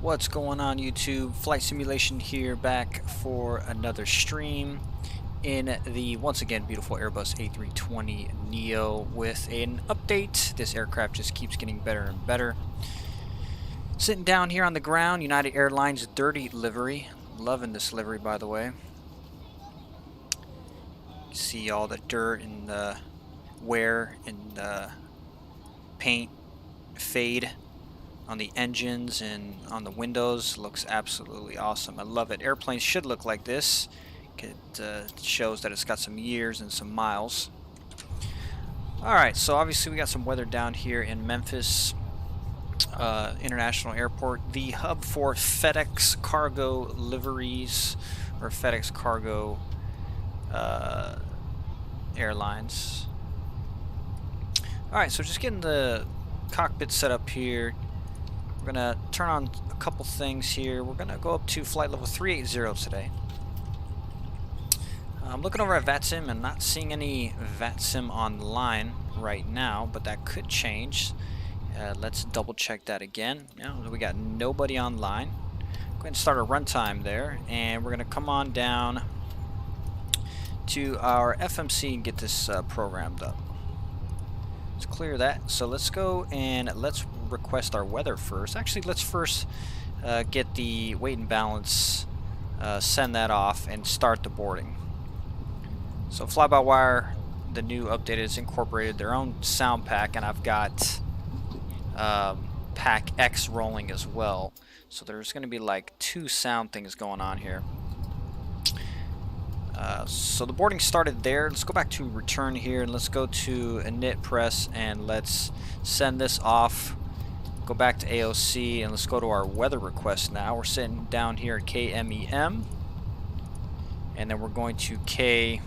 What's going on, YouTube? Flight Simulation here, back for another stream in the once again beautiful Airbus A320 NEO with an update. This aircraft just keeps getting better and better. Sitting down here on the ground, United Airlines dirty livery. Loving this livery, by the way. See all the dirt and the wear and the paint fade on the engines and on the windows. Looks absolutely awesome. I love it. Airplanes should look like this. It shows that it's got some years and some miles. Alright, so obviously we got some weather down here in Memphis International Airport, the hub for FedEx cargo liveries, or FedEx cargo airlines. Alright, so just getting the cockpit set up here. We're gonna turn on a couple things here. We're gonna go up to flight level 380 today. I'm looking over at VATSIM and not seeing any VATSIM online right now, but that could change. Let's double check that again. We got nobody online. Go ahead and start a runtime there, and we're gonna come on down to our FMC and get this programmed up. Let's clear that. So let's go and let's request our weather first. Actually, let's first get the weight and balance, send that off, and start the boarding. So fly-by-wire, the new update has incorporated their own sound pack, and I've got pack X rolling as well. So there's going to be like two sound things going on here. So the boarding started there. Let's go back to return here, and let's go to init press, and let's send this off. Go back to AOC, and let's go to our weather request now. We're sitting down here at KMEM, and then we're going to K.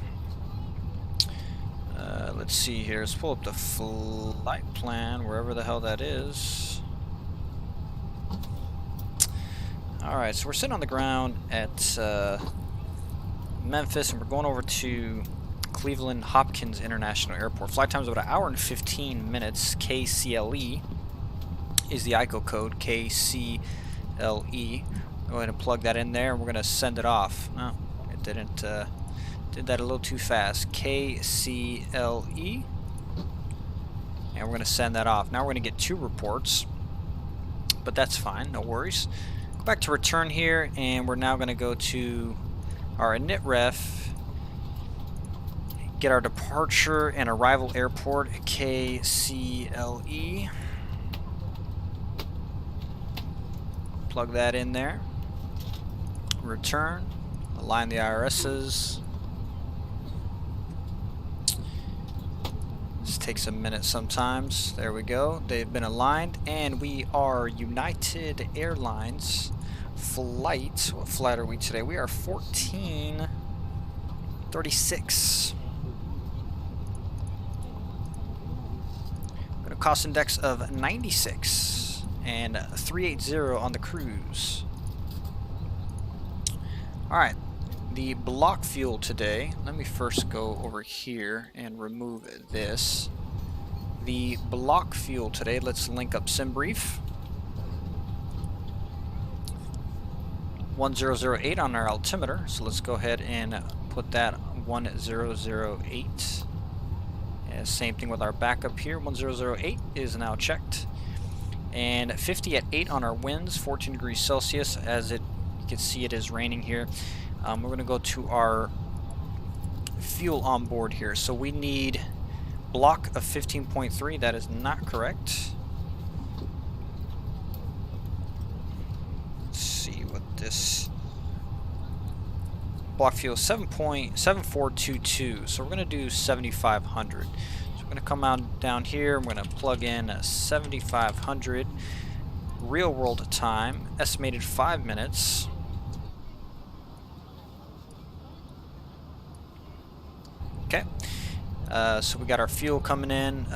Let's see here. Let's pull up the flight plan, wherever the hell that is. Alright, so we're sitting on the ground at Memphis, and we're going over to Cleveland Hopkins International Airport. Flight time is about 1 hour and 15 minutes. KCLE is the ICO code, KCLE. Go ahead and plug that in there, and we're going to send it off. No, it didn't. Did that a little too fast. KCLE. And we're going to send that off. Now we're going to get 2 reports, but that's fine, no worries. Go back to return here, and we're now going to go to our init ref, get our departure and arrival airport, KCLE. Plug that in there. Return. Align the IRSs. This takes a minute sometimes. There we go. They've been aligned, and we are United Airlines flight. What flight are we today? We are 1436. Got a cost index of 96 and 380 on the cruise. Alright, the block fuel today. Let me first go over here and remove this. The block fuel today, let's link up SimBrief. 1008 on our altimeter, so let's go ahead and put that 1008. And same thing with our backup here. 1008 is now checked. And 50 at 8 on our winds, 14 degrees Celsius. As you can see, it is raining here. We're going to go to our fuel on board here. So we need block of 15.3. That is not correct. Let's see what this block fuel is. 7.7422. So we're going to do 7,500. So we're going to come out down here. I'm going to plug in 7,500. Real world time estimated 5 minutes. Okay, so we got our fuel coming in.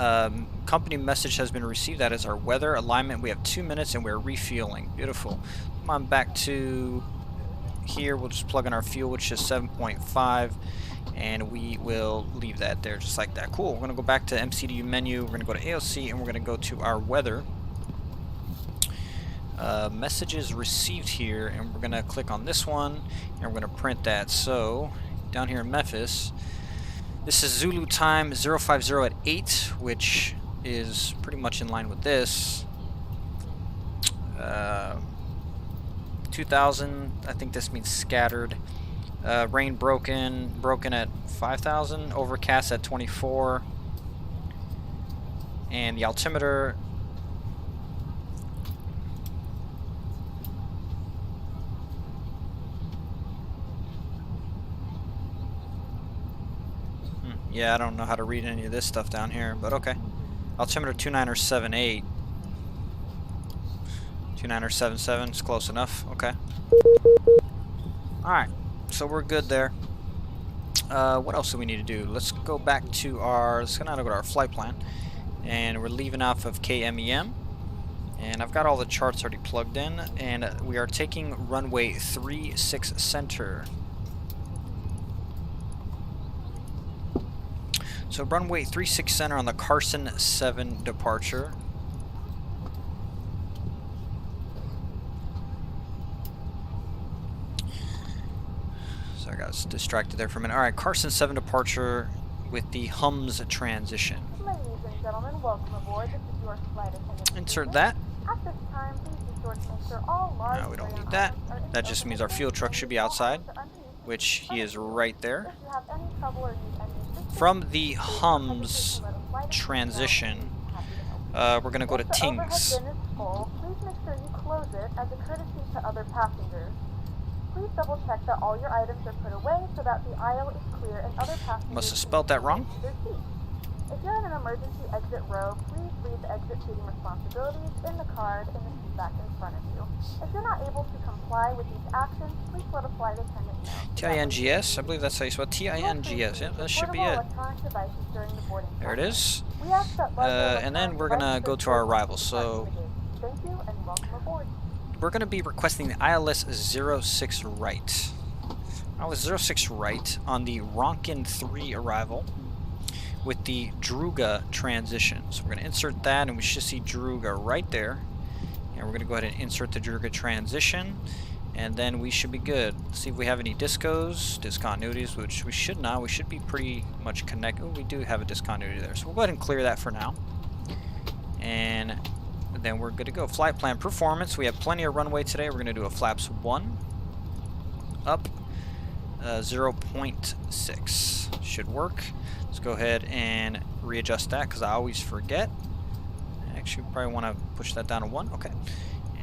Company message has been received. That is our weather alignment. We have 2 minutes and we're refueling. Beautiful. Come on back to here. We'll just plug in our fuel, which is 7.5, and we will leave that there just like that. Cool. We're going to go back to MCDU menu. We're going to go to AOC, and we're going to go to our weather. Messages received here, and we're going to click on this one, and we're going to print that. So, down here in Memphis, this is Zulu time 050 at 8, which is pretty much in line with this. 2,000, I think this means scattered. Rain broken at 5,000, overcast at 24, and the altimeter yeah, I don't know how to read any of this stuff down here, but okay. Altimeter 2978. 2977 is close enough. Okay. Alright, so we're good there. What else do we need to do? Let's go back to let's go to our flight plan. And we're leaving off of KMEM. And I've got all the charts already plugged in. And we are taking runway 36 center. So runway 36 center on the Carson 7 departure. So I got distracted there for a minute. Alright, Carson 7 departure with the HUMS transition. Ladies and gentlemen, welcome aboard. This is your flight attendant. Insert that. At this time, please be sure to make sure all large No, we don't need that. That just means our fuel truck should be outside, which he is right there. If you have any trouble or need any assistance, From the HUMS transition, we're going to go to if the overhead Tings. bin is full, please make sure you close it as a courtesy to other passengers. Please double check that all your items are put away so that the aisle is clear and other passengers Must have spelled that wrong. can their seats. If you're in an emergency exit row, please read the exit seating responsibilities in the card in the seat back in front of you. If you're not able to comply with these actions, please let a flight attendant know. TINGS, I believe that's how you spell it. TINGS, yeah, that should be it. There it is. And then we're gonna go to our arrival. So Thank you and welcome aboard. we're gonna be requesting the ILS 06 right. ILS 06 right on the Ronkin 3 arrival with the Druga transition. So we're gonna insert that, and we should see Druga right there. And we're gonna go ahead and insert the Druga transition, and then we should be good. Let's see if we have any discontinuities, which we should not. We should be pretty much connected. Oh, we do have a discontinuity there, so we'll go ahead and clear that for now. And then we're good to go. Flight plan performance. We have plenty of runway today. We're gonna do a flaps 1 up 0.6. Should work. Let's go ahead and readjust that because I always forget. Actually, probably want to push that down to 1. Okay.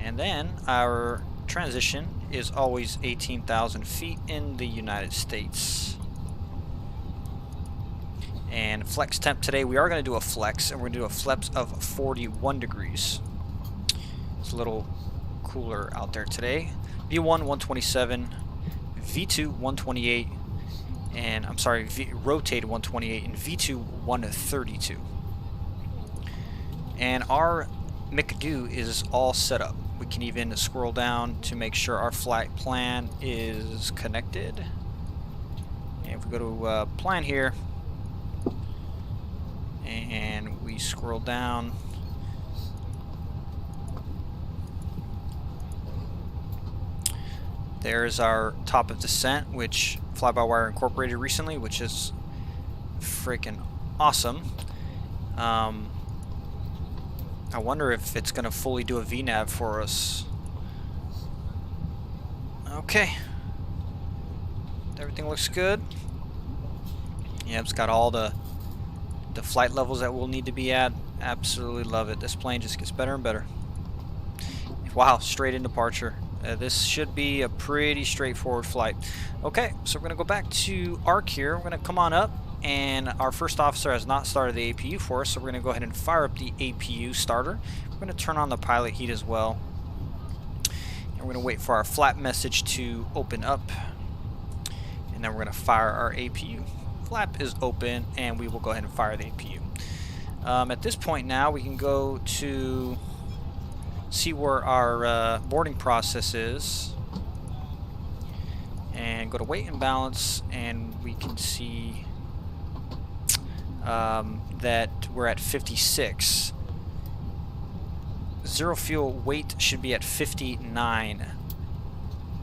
And then our transition is always 18,000 feet in the United States. And flex temp today, we are going to do a flex, and we're going to do a flex of 41 degrees. It's a little cooler out there today. V1 127, V2 128, and I'm sorry, rotate 128, and V2 132. And our McDo is all set up. We can even scroll down to make sure our flight plan is connected. And if we go to plan here, and we scroll down, there's our top of descent, which Fly-by-Wire incorporated recently, which is freaking awesome. I wonder if it's going to fully do a VNAV for us. Okay. Everything looks good. Yeah, it's got all the flight levels that we'll need to be at. Absolutely love it. This plane just gets better and better. Wow, straight in departure. This should be a pretty straightforward flight. Okay, so we're going to go back to ARC here. We're going to come on up, and our first officer has not started the APU for us, so we're going to go ahead and fire up the APU starter. We're going to turn on the pilot heat as well. And we're going to wait for our flap message to open up, and then we're going to fire our APU. Flap is open, and we will go ahead and fire the APU. At this point now, we can go to see where our boarding process is, and go to weight and balance, and we can see that we're at 56. zero fuel weight should be at 59.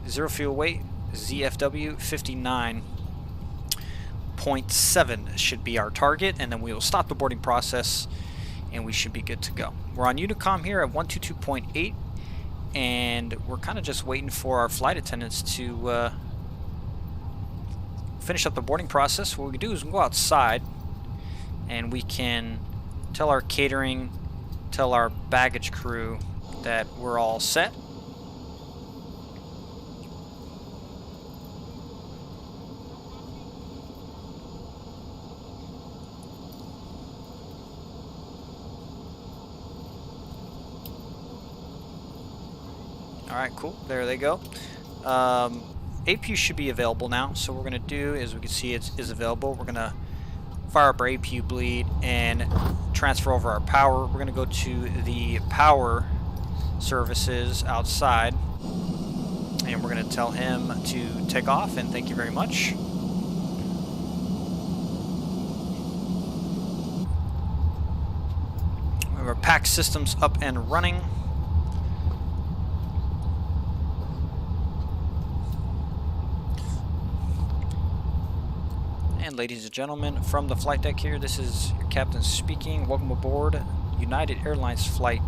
Zero fuel weight, ZFW 59.7 should be our target, and then we will stop the boarding process and we should be good to go. We're on Unicom here at 122.8, and we're kind of just waiting for our flight attendants to finish up the boarding process. What we can do is we can go outside and we can tell our catering, tell our baggage crew that we're all set. Alright, cool. There they go. APU should be available now. So what we're going to do is, we can see it is available. We're going to fire up our APU bleed and transfer over our power. We're going to go to the power services outside. And we're going to tell him to take off, and thank you very much. We have our PAC systems up and running. And ladies and gentlemen, from the flight deck here, this is your captain speaking. Welcome aboard United Airlines flight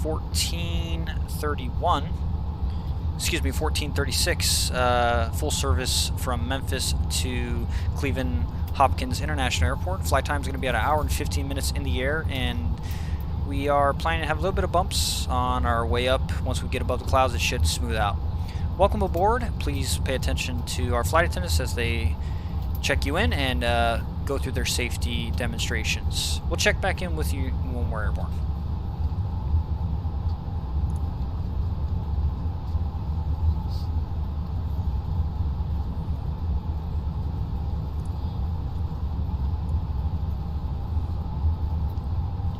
1431. Excuse me, 1436. Full service from Memphis to Cleveland Hopkins International Airport. Flight time is going to be at 1 hour and 15 minutes in the air, and we are planning to have a little bit of bumps on our way up. Once we get above the clouds, it should smooth out. Welcome aboard. Please pay attention to our flight attendants as they check you in and go through their safety demonstrations. We'll check back in with you when we're airborne.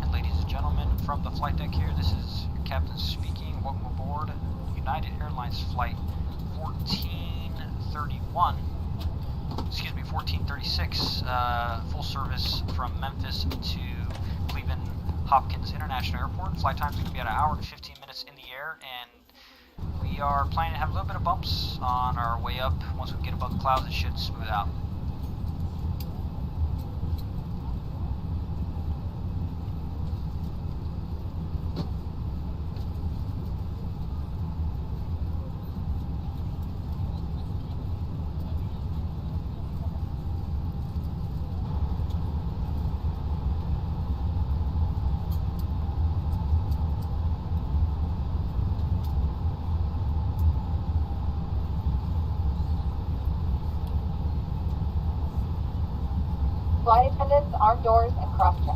And ladies and gentlemen, from the flight deck here, this is your captain speaking. Welcome aboard United Airlines flight 1431. Excuse me, 1436, full service from Memphis to Cleveland Hopkins International Airport. Flight time is going to be at 1 hour and 15 minutes in the air, and we are planning to have a little bit of bumps on our way up. Once we get above the clouds, it should smooth out. Flight attendants, arm doors, and cross-check.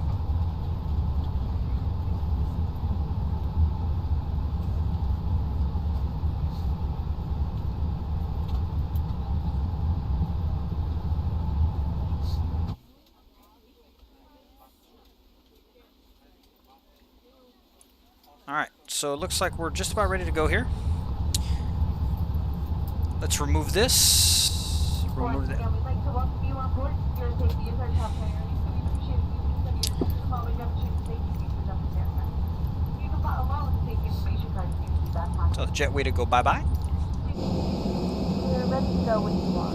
Alright, so it looks like we're just about ready to go here. Let's remove this. Remove that. We'd like to welcome you on board. Your safety is our top priority, so we appreciate you studying your system while we demonstrate the safety features of this aircraft. You can follow along with the safety information card if you see that pocket. Tell the jet way to go bye-bye. We're ready to go when you are.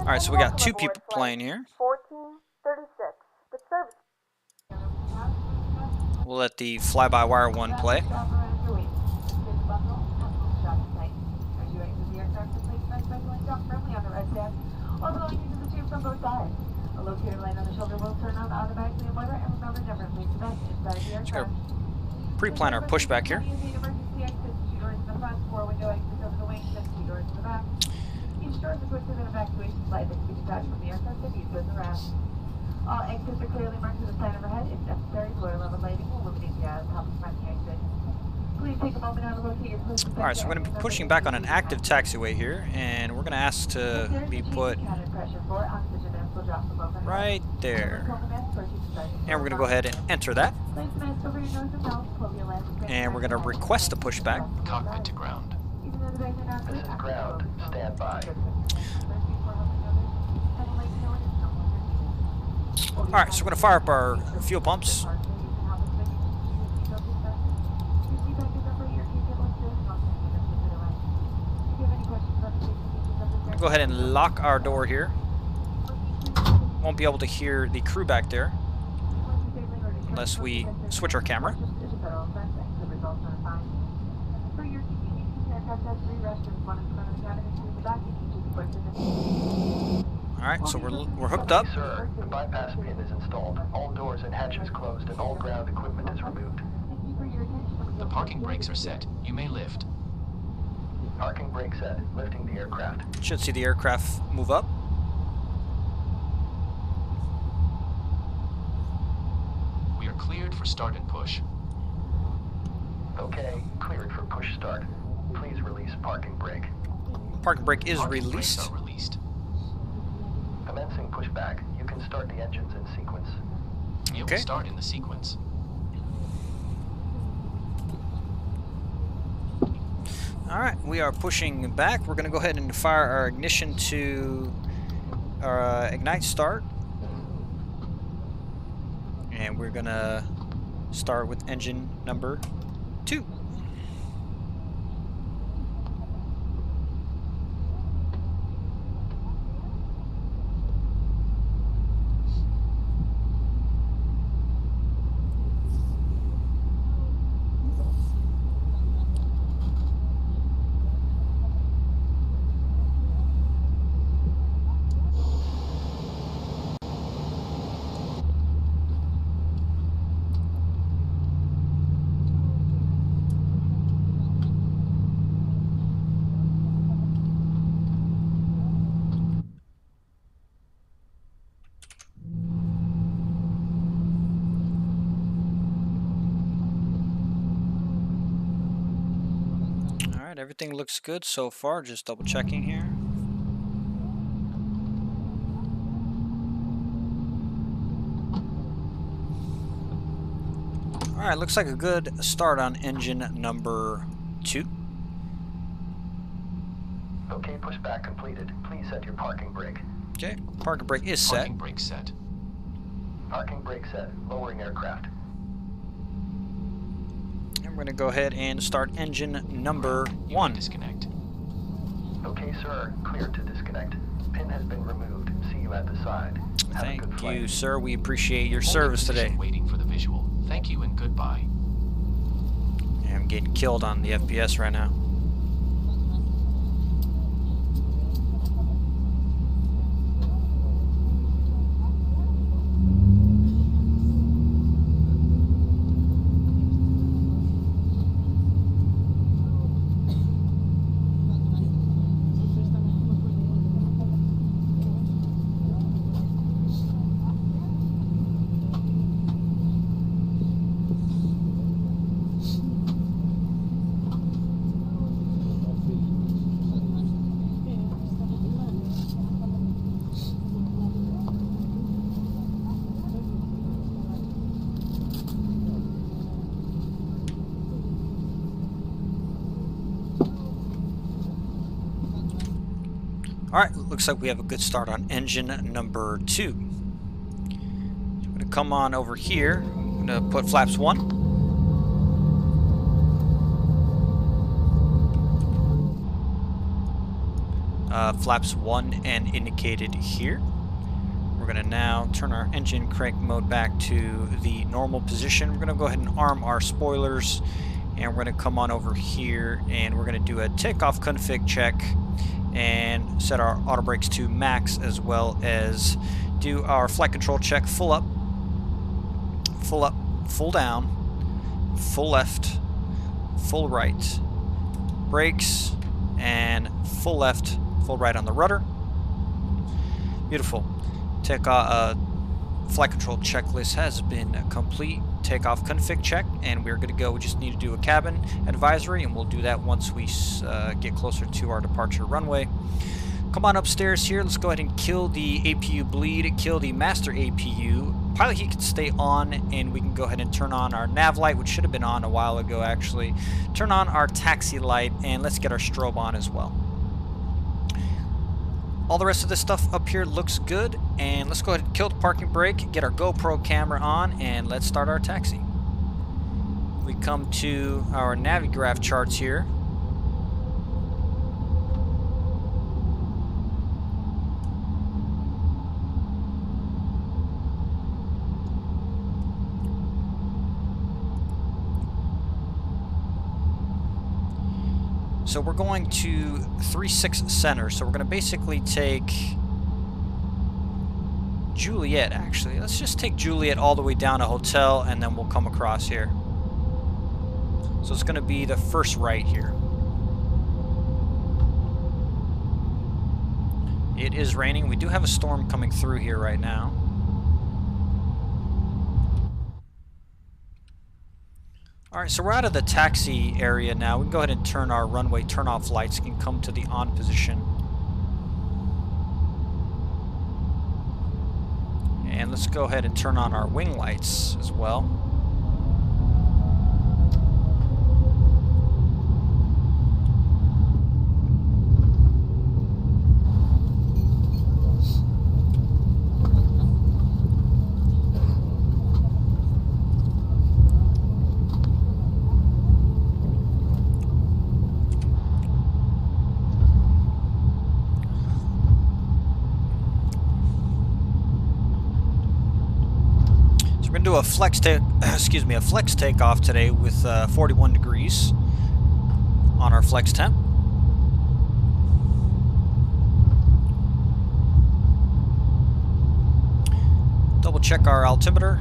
Alright, so we got two people playing here. 1436. The service. We'll let the fly-by-wire one play. Just gonna pre-plan our pushback here. All exits are clearly marked with a sign overhead. If necessary, floor level lighting will illuminate the top of front exit. Please take a moment now to locate your closest. Alright, so we're going to be pushing back on an active taxiway here, and we're going to ask to be put right there. And we're going to go ahead and enter that. And we're going to request a pushback. Cockpit to ground. This is ground. Stand stand by. Alright, so we're going to fire up our fuel pumps. Go ahead and lock our door here. Won't be able to hear the crew back there unless we switch our camera. Alright, so we're hooked up. Sir, the bypass pin is installed. All doors and hatches closed and all ground equipment is removed. The parking brakes are set. You may lift. Parking brake set. Lifting the aircraft. Should see the aircraft move up. We are cleared for start and push. Okay, cleared for push start. Please release parking brake. Parking brake is Parking released. brakes are released. Commencing pushback. You can start the engines in sequence. You Okay. will start in the sequence. Alright, we are pushing back. We're going to go ahead and fire our ignition to our ignite start. And we're going to start with engine number 2. Alright, everything looks good so far. Just double checking here. Alright, looks like a good start on engine number 2. Okay, pushback completed. Please set your parking brake. Okay, parking brake is set. Parking brake set. Parking brake set. Lowering aircraft. And we're going to go ahead and start engine number You 1. may disconnect. Okay, sir. Clear to disconnect. Pin has been removed. See you at the side. Have a good Thank flight. you, sir. We appreciate your Holding service position, today. Waiting for the visual. Thank you and goodbye. Yeah, I'm getting killed on the FPS right now. Alright, looks like we have a good start on engine number 2. So I'm going to come on over here. I'm going to put flaps 1. Flaps 1 and indicated here. We're going to now turn our engine crank mode back to the normal position. We're going to go ahead and arm our spoilers, and we're going to come on over here and we're going to do a takeoff config check and set our auto brakes to max, as well as do our flight control check: full up, full down, full left, full right, brakes, and full left, full right on the rudder. Beautiful. Flight control checklist has been complete. Takeoff config check, and we're good to go. We just need to do a cabin advisory, and we'll do that once we get closer to our departure runway. Come on upstairs here. Let's go ahead and kill the APU bleed, kill the master APU. Pilot heat can stay on, and we can go ahead and turn on our nav light, which should have been on a while ago actually. Turn on our taxi light, and let's get our strobe on as well. all the rest of this stuff up here looks good, and let's go ahead and kill the parking brake, get our GoPro camera on, and let's start our taxi. We come to our Navigraph charts here. So we're going to 36 Center. So we're going to basically take Juliet, actually. Let's just take Juliet all the way down to Hotel, and then we'll come across here. So it's going to be the first right here. It is raining. We do have a storm coming through here right now. Alright, so we're out of the taxi area now. We can go ahead and turn our runway turn-off lights and come to the on position. And let's go ahead and turn on our wing lights as well. We're gonna do a flex takeoff today with 41 degrees on our flex temp. Double check our altimeter.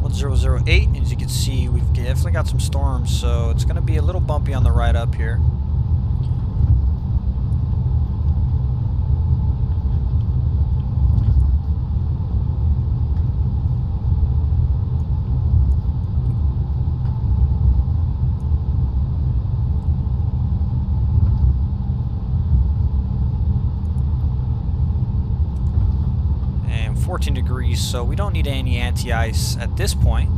1008. As you can see, we've definitely got some storms, so it's gonna be a little bumpy on the ride up here. And 14 degrees, so we don't need any anti-ice at this point.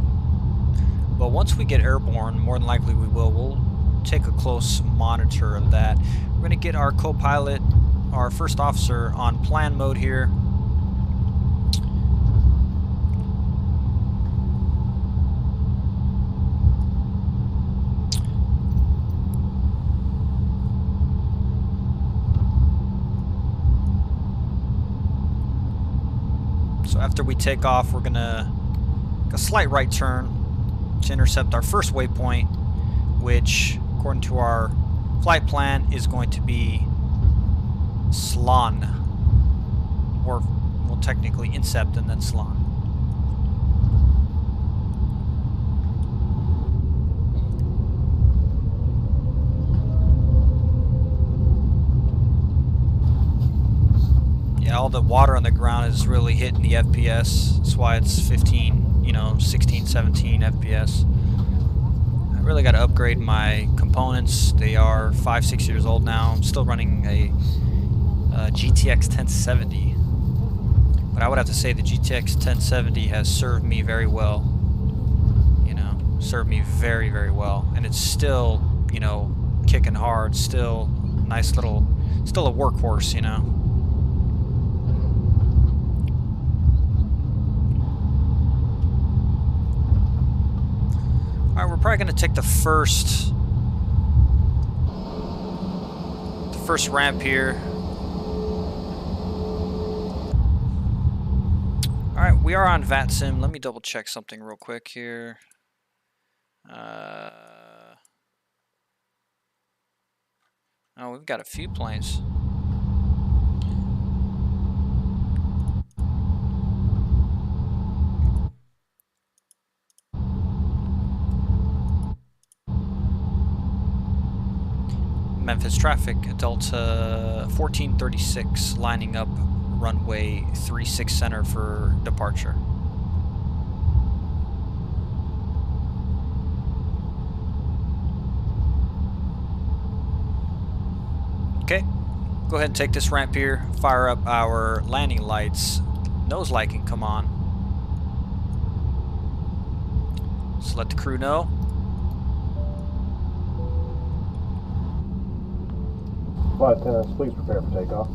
But once we get airborne, more than likely we will, we'll take a close monitor of that. We're going to get our co-pilot, our first officer, on plan mode here. So after we take off, we're going to make a slight right turn to intercept our first waypoint, which, according to our flight plan, is going to be Slan, or we'll technically incept and then Slan. Yeah, all the water on the ground is really hitting the FPS. That's why it's 15, 16, 17 FPS. I really got to upgrade my components. They are 5-6 years old now. I'm still running a GTX 1070, but I would have to say the GTX 1070 has served me very well. Served me very, very well, and it's still, kicking hard. Still nice little, still a workhorse, Alright, we're probably going to take the first ramp here. Alright, we are on VATSIM. Let me double check something real quick here. Oh, we've got a few planes. Memphis traffic, Delta 1436, lining up runway 36 Center for departure. Okay, go ahead and take this ramp here, fire up our landing lights, nose light can come on. So let the crew know. Flight attendants, please prepare for takeoff.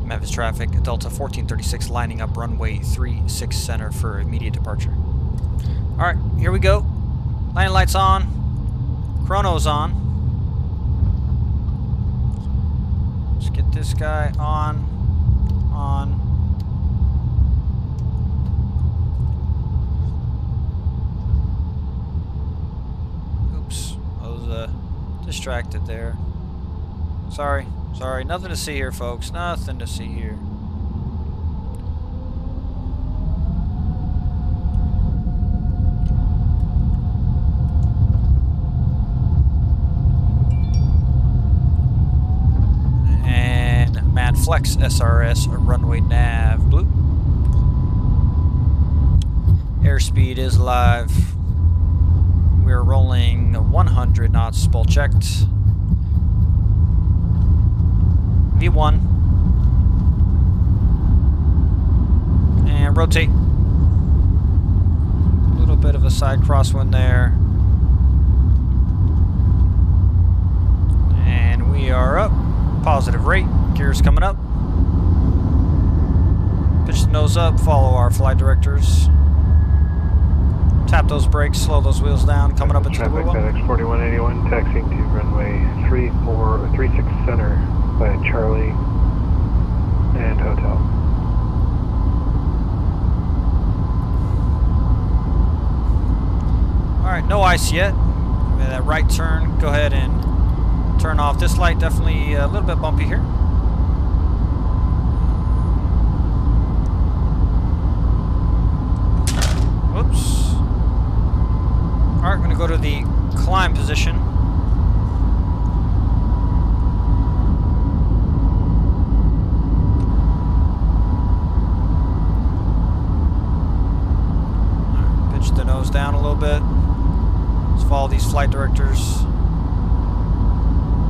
Memphis traffic, Delta 1436 lining up runway 36 center for immediate departure. Alright, here we go. Landing lights on. Chrono's on. Let's get this guy on. Oops, I was distracted there. Sorry, nothing to see here, folks. Nothing to see here. And Mad Flex SRS runway nav blue. Airspeed is live. We're rolling 100 knots, spell checked. V1 and rotate. A little bit of a side crosswind there, and we are up. Positive rate. Gears coming up. Pitch the nose up. Follow our flight directors. Tap those brakes. Slow those wheels down. Coming up into the blue one. FedEx 4181 taxiing to runway 36 center. By Charlie and Hotel. Alright, no ice yet. That right turn, go ahead and turn off this light. Definitely a little bit bumpy here. Whoops. Alright, I'm going to go to the climb position. The nose down a little bit. Let's follow these flight directors.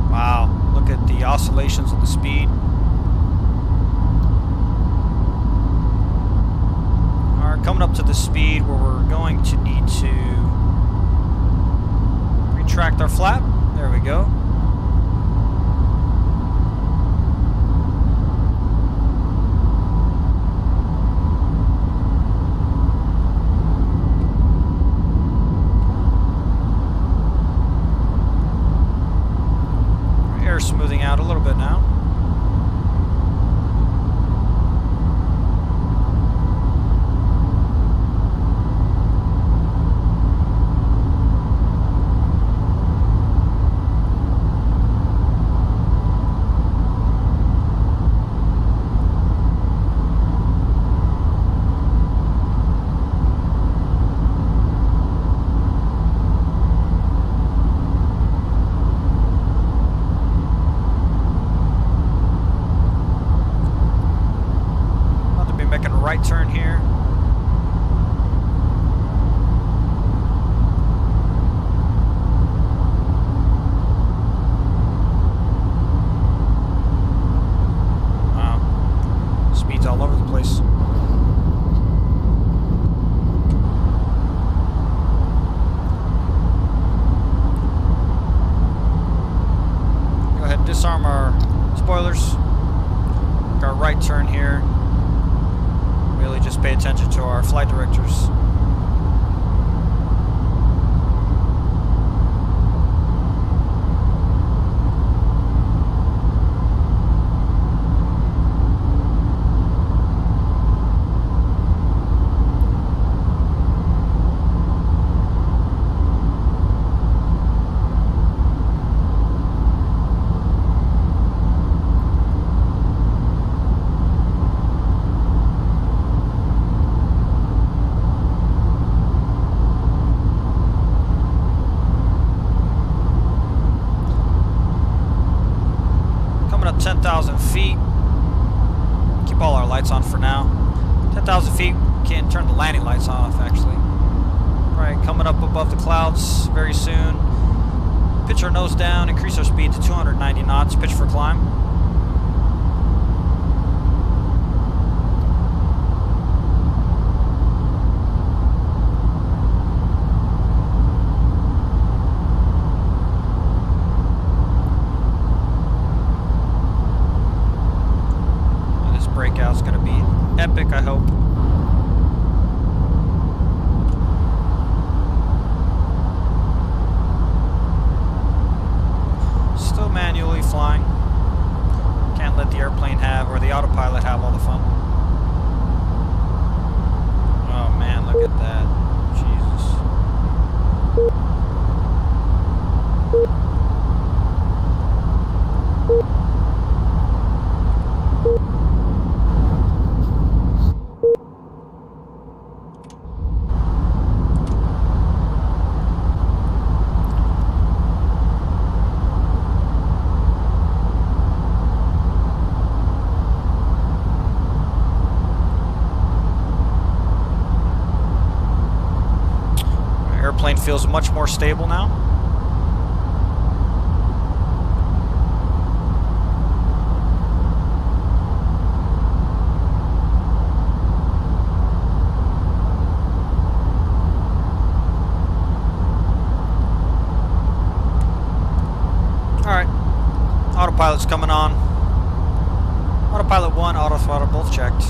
Wow, look at the oscillations of the speed. Alright, coming up to the speed where we're going to need to retract our flap. There we go. Smoothing out a little bit now. Right turn here. Wow. Speed's all over the place. Go ahead and disarm our spoilers. Make our right turn here. Really just pay attention to our flight directors. Coming up 10,000 feet. Keep all our lights on for now. 10,000 feet. Can turn the landing lights off, actually. Alright, coming up above the clouds very soon. Pitch Launch our nose down, increase our speed to 290 knots, pitch for climb. This breakout's going to be epic, I hope. Still manually flying. Can't let the airplane have, or the autopilot have, all the fun. Oh man, look at that. Jesus. Airplane feels much more stable now. Alright, autopilot's coming on. Autopilot 1, auto throttle both checked.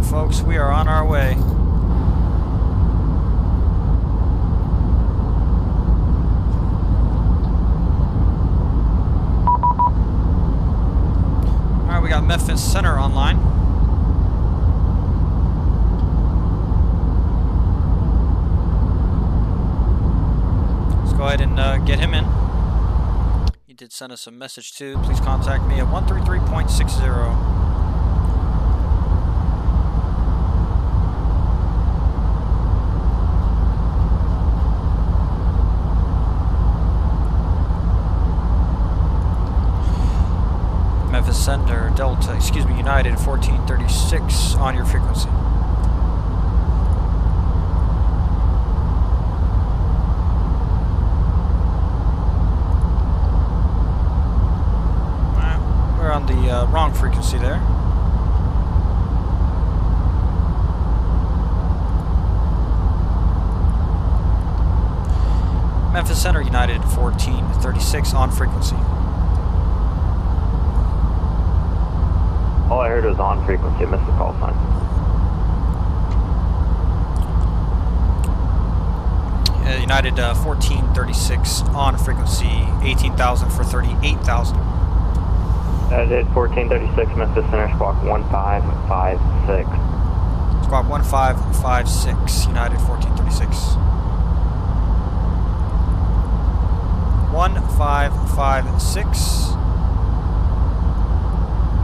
Folks, we are on our way. Alright, we got Memphis Center online. Let's go ahead and get him in. He did send us a message too. Please contact me at 133.60. Center, Delta, United 1436 on your frequency. We're on the wrong frequency there. Memphis Center, United 1436 on frequency. All I heard was on frequency, missed the call sign. United 1436 on frequency, 18,000 for 38,000. That did 1436, Memphis Center, squawk 1556. Squawk 1556, United 1436. 1556.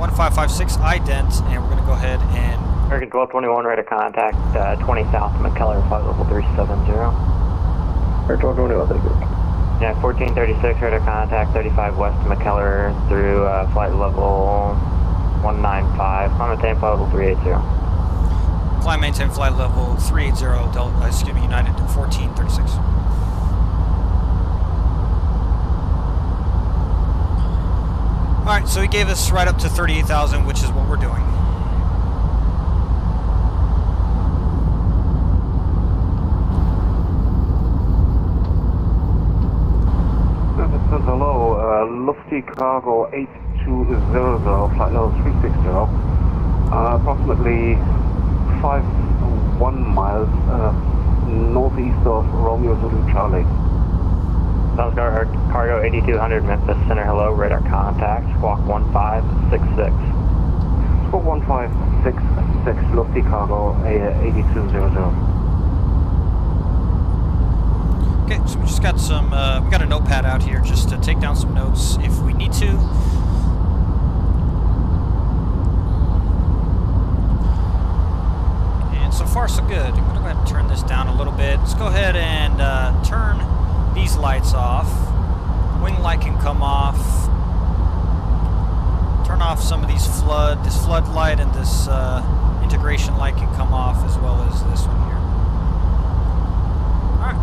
1556 ident, and we're going to go ahead and... American 1221, radar contact 20 south, McKellar, flight level 370. American 1221, thank you. Yeah, 1436, radar contact 35 west to McKellar through flight level 195. Climb maintain flight level 380. Climb maintain flight level 380, United 1436. Alright, so he gave us right up to 38,000, which is what we're doing. Memphis says hello, Lufty Cargo 8200, flight level 360, approximately 51 miles northeast of Romeo Zulu Charlie. South Cargo 8200, Memphis Center, hello, radar contact, squawk 1566. Squawk 1566, Lufty Cargo 8200. Okay, so we just got some, we got a notepad out here just to take down some notes if we need to. And so far so good. I'm going to go ahead and turn this down a little bit. Let's go ahead and turn these lights off. Wing light can come off. Turn off some of these this flood light and this integrated calibration light can come off as well as this one here. Alright.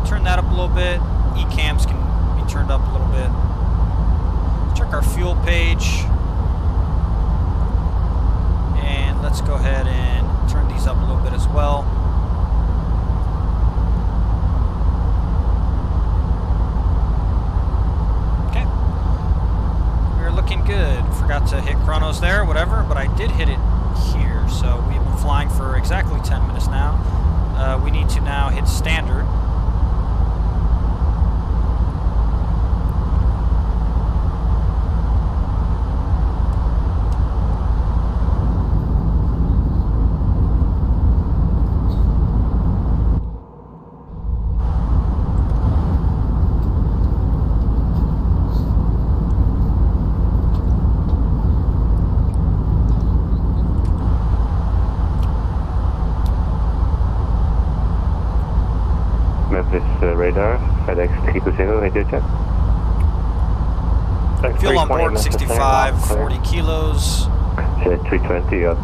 Turn that up a little bit. E-cams can be turned up a little bit. Check our fuel page. And let's go ahead and turn these up a little bit as well. Okay. We're looking good. Forgot to hit chronos there, whatever, but I did hit it here. So we've been flying for exactly 10 minutes now. We need to now hit standard. Memphis radar, FedEx 320, radio check. Fuel on board 65, 40 kilos. 320 up.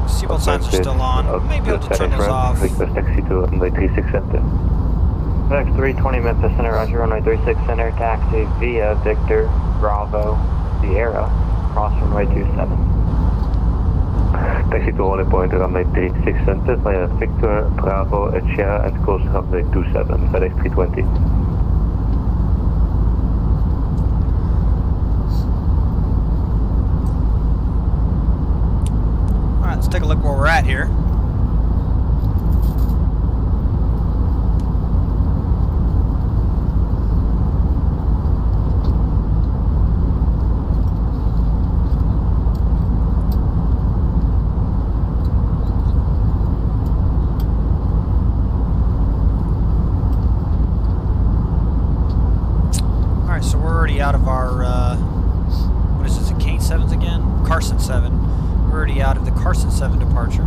Seatbelt signs are still on. Maybe able to turn those off. Request taxi to runway 36 center. FedEx 320 Memphis Center, Roger, runway 36 Center, taxi via Victor, Bravo, Sierra, cross runway 27. Taxi to holding point runway 36 center via Victor, Bravo, Sierra and course runway 27, FedEx 320. Alright, let's take a look where we're at here. So we're already out of our, what is this, a K7s again? Carson 7. We're already out of the Carson 7 departure.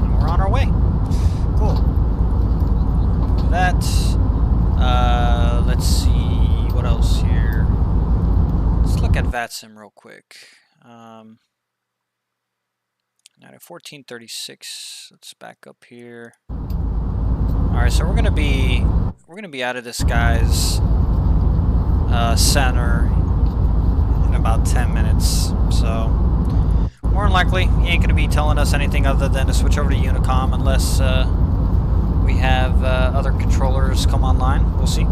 And we're on our way. Cool. That, let's see, what else here? Let's look at VATSIM real quick. Now at 1436. Let's back up here. All right, so we're gonna be out of this guy's center in about 10 minutes. So more than likely, he ain't gonna be telling us anything other than to switch over to Unicom unless we have other controllers come online. We'll see.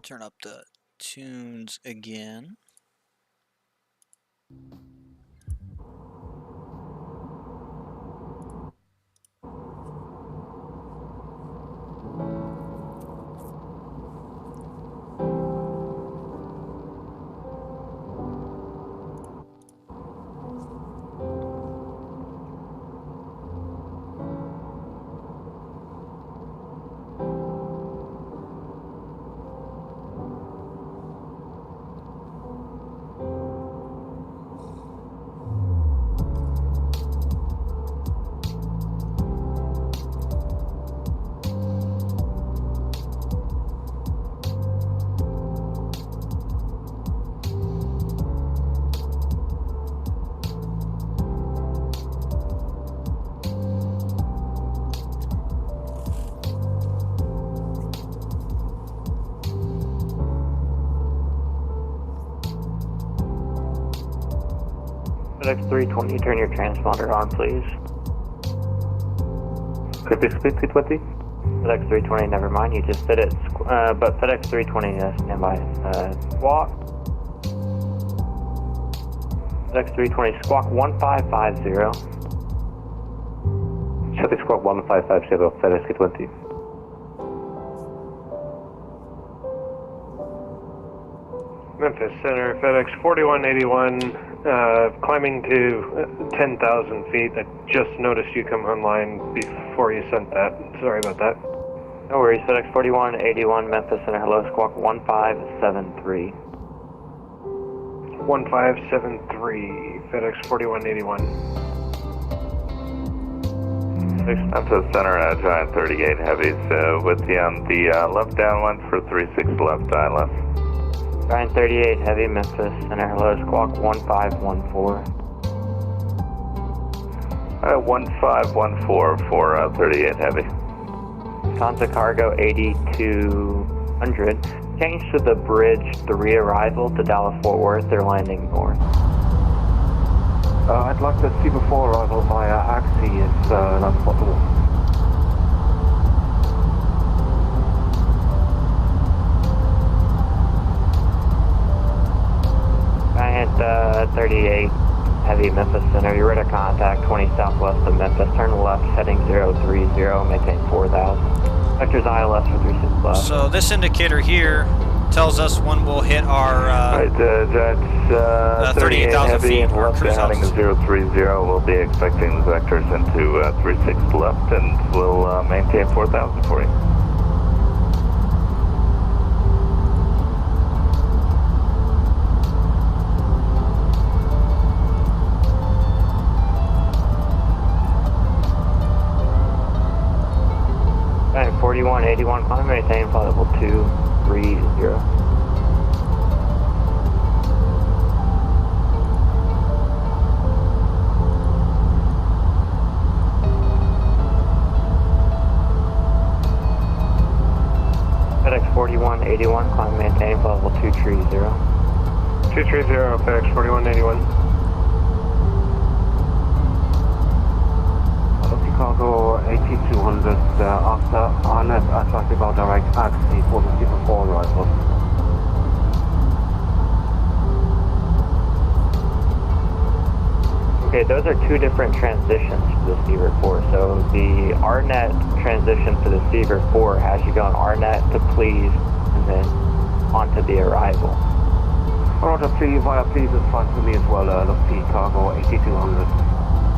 Turn up the tunes again. FedEx 320, turn your transponder on, please. Repeat, 320? FedEx 320, never mind, you just did it. But FedEx 320, stand by. Squawk. FedEx 320, squawk 1550. FedEx Squawk 1550, FedEx A320. Memphis Center, FedEx 4181, climbing to 10,000 feet. I just noticed you come online before you sent that. Sorry about that. No worries, FedEx 4181, Memphis Center, hello, Squawk 1573. 1573, FedEx 4181. Memphis Center, Giant 38 Heavy, so with you on the left downwind for 36 left, left. Giant 38 Heavy, Memphis Center, hello, Squawk 1514. 1514 for 38 Heavy. Lufthansa Cargo 8200. Change to the bridge 3 arrival to Dallas Fort Worth. They're landing north. I'd like the C4 arrival via Axie if that's possible. Giant 38 Heavy, Memphis Center. You're ready to contact 20 southwest of Memphis. Turn left, heading 030, maintain 4000. Vector's ILS for 36 left. So this indicator here tells us when we'll hit our that's 38,000 feet, our left cruise heading altitude. 030. We'll be expecting the vectors into 36 left, and we'll maintain 4,000 for you. Giant 4181, climb maintain flight level 230. FedEx 4181, climb maintain flight level 230. 230, FedEx 4181. Chicago 8200 after RNet Atlantic or direct Axie for the C4 arrival. Okay, those are two different transitions for the Seaver 4. So the RNet transition for the Seaver 4 has you going RNet to please and then onto the arrival. Roger, please, via please is fine for me as well, Chicago 8200.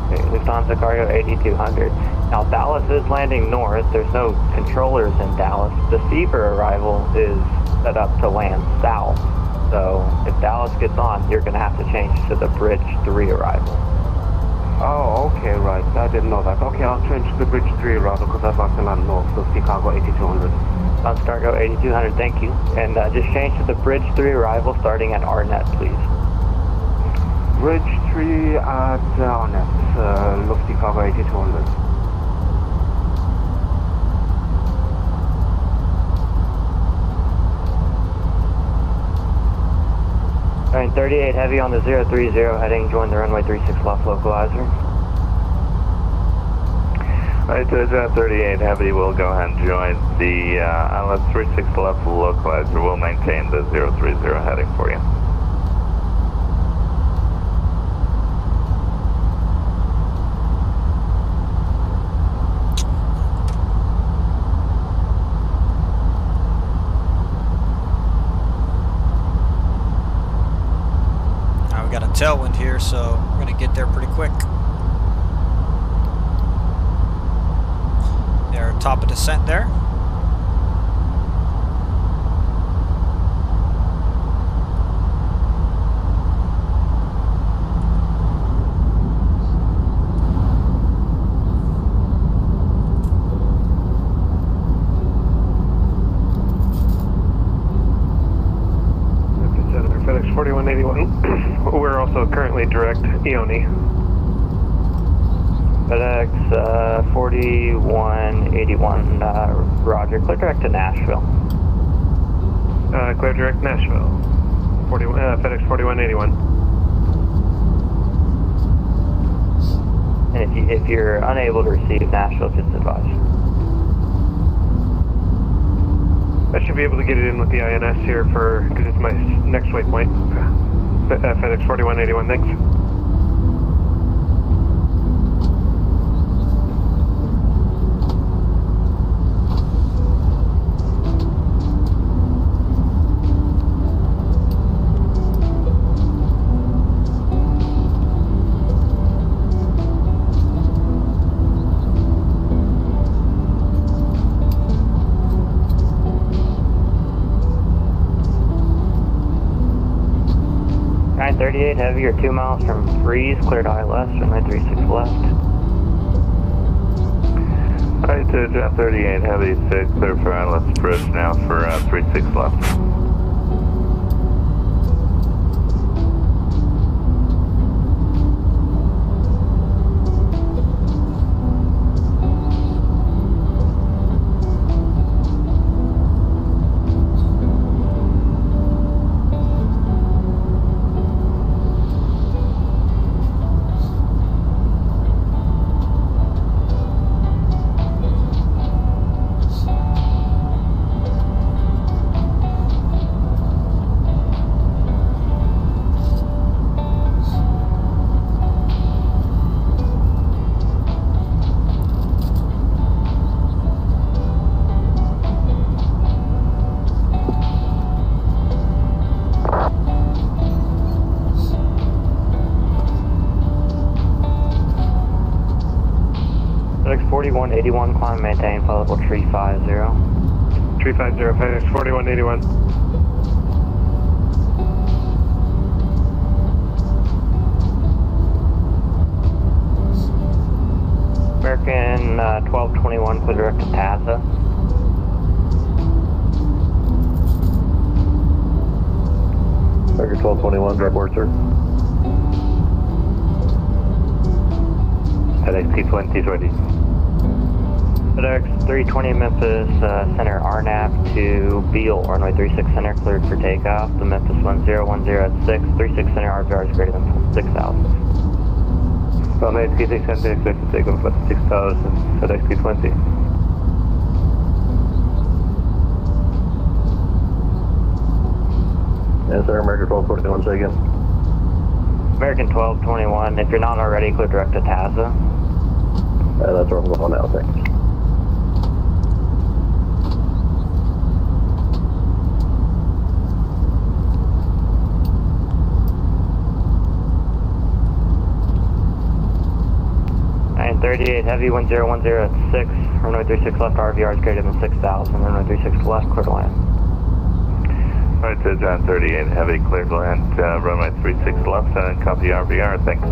Okay, Lufthansa Cargo 8200. Now Dallas is landing north. There's no controllers in Dallas. The Seaver arrival is set up to land south. So if Dallas gets on, you're going to have to change to the Bridge 3 arrival. Oh, okay, right. I didn't know that. Okay, I'll change to the Bridge 3 arrival because I'd like to land north, so Chicago 8200. Lufthansa Cargo 8200, thank you. And just change to the Bridge 3 arrival starting at RNet, please. Bridge 3 at RNet, Chicago 8200. Alright, 38 Heavy on the 030 heading, join the runway 36 left localizer. Alright, 38 Heavy will go ahead and join the ILS 36 left localizer. We'll maintain the 030 heading for you. Tailwind here, so we're going to get there pretty quick. They're top of descent there. FedEx 4181. We're also currently direct EONI. FedEx 4181, roger. Clear direct to Nashville. Clear direct Nashville. FedEx 4181. And if you're unable to receive Nashville, just advise. I should be able to get it in with the INS here because it's my next waypoint. FedEx 4181, thanks. 938 Heavy, you're 2 miles from Freeze, clear to ILS, runway 36 left. Alright, John 38 Heavy, clear for ILS approach now for 36 left. FedEx 4181, climb, maintain, flight level 350. 350, FedEx 4181. American 1221, clear direct to TASA. American 1221, direct board, sir. FedEx T20 ready. FedEx 320 Memphis Center RNAV to Beale, runway 36 Center, cleared for takeoff. The Memphis 1010 at 6, 36 Center RVR is greater than 6,000. Runway 36 Center, expect to take off at 6,000, FedEx T20. Yes, sir, American 1241, say again. American 1221, if you're not already, clear direct to TASA. That's where I'm going now, thanks. And 38 Heavy 1010 at 6, runway 36 left, RVR is greater than 6,000, runway 36 left, clear to land. Alright, John 38 Heavy, clear to land, runway 36 left, and copy RVR, thanks.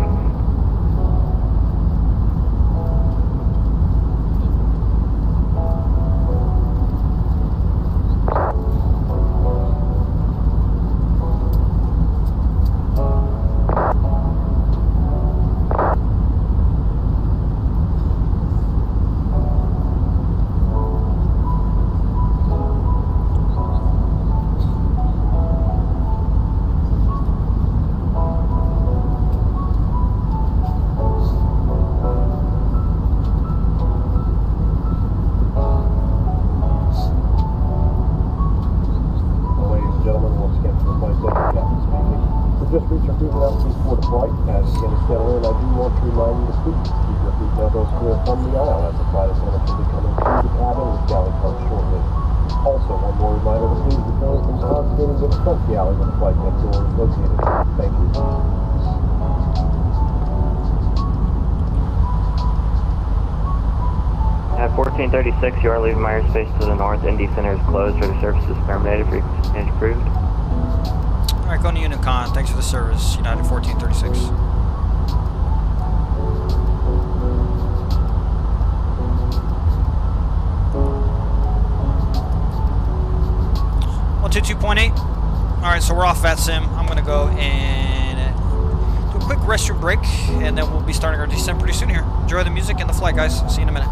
At 1436, you are leaving my airspace to the north. Indy Center is closed. Further services terminated. Frequency change approved. Alright, going to Unicon. Thanks for the service, United 1436. Well, 22.8. Alright, so we're off VATSIM. I'm going to go and do a quick restroom break, and then we'll be starting our descent pretty soon here. Enjoy the music and the flight, guys. See you in a minute.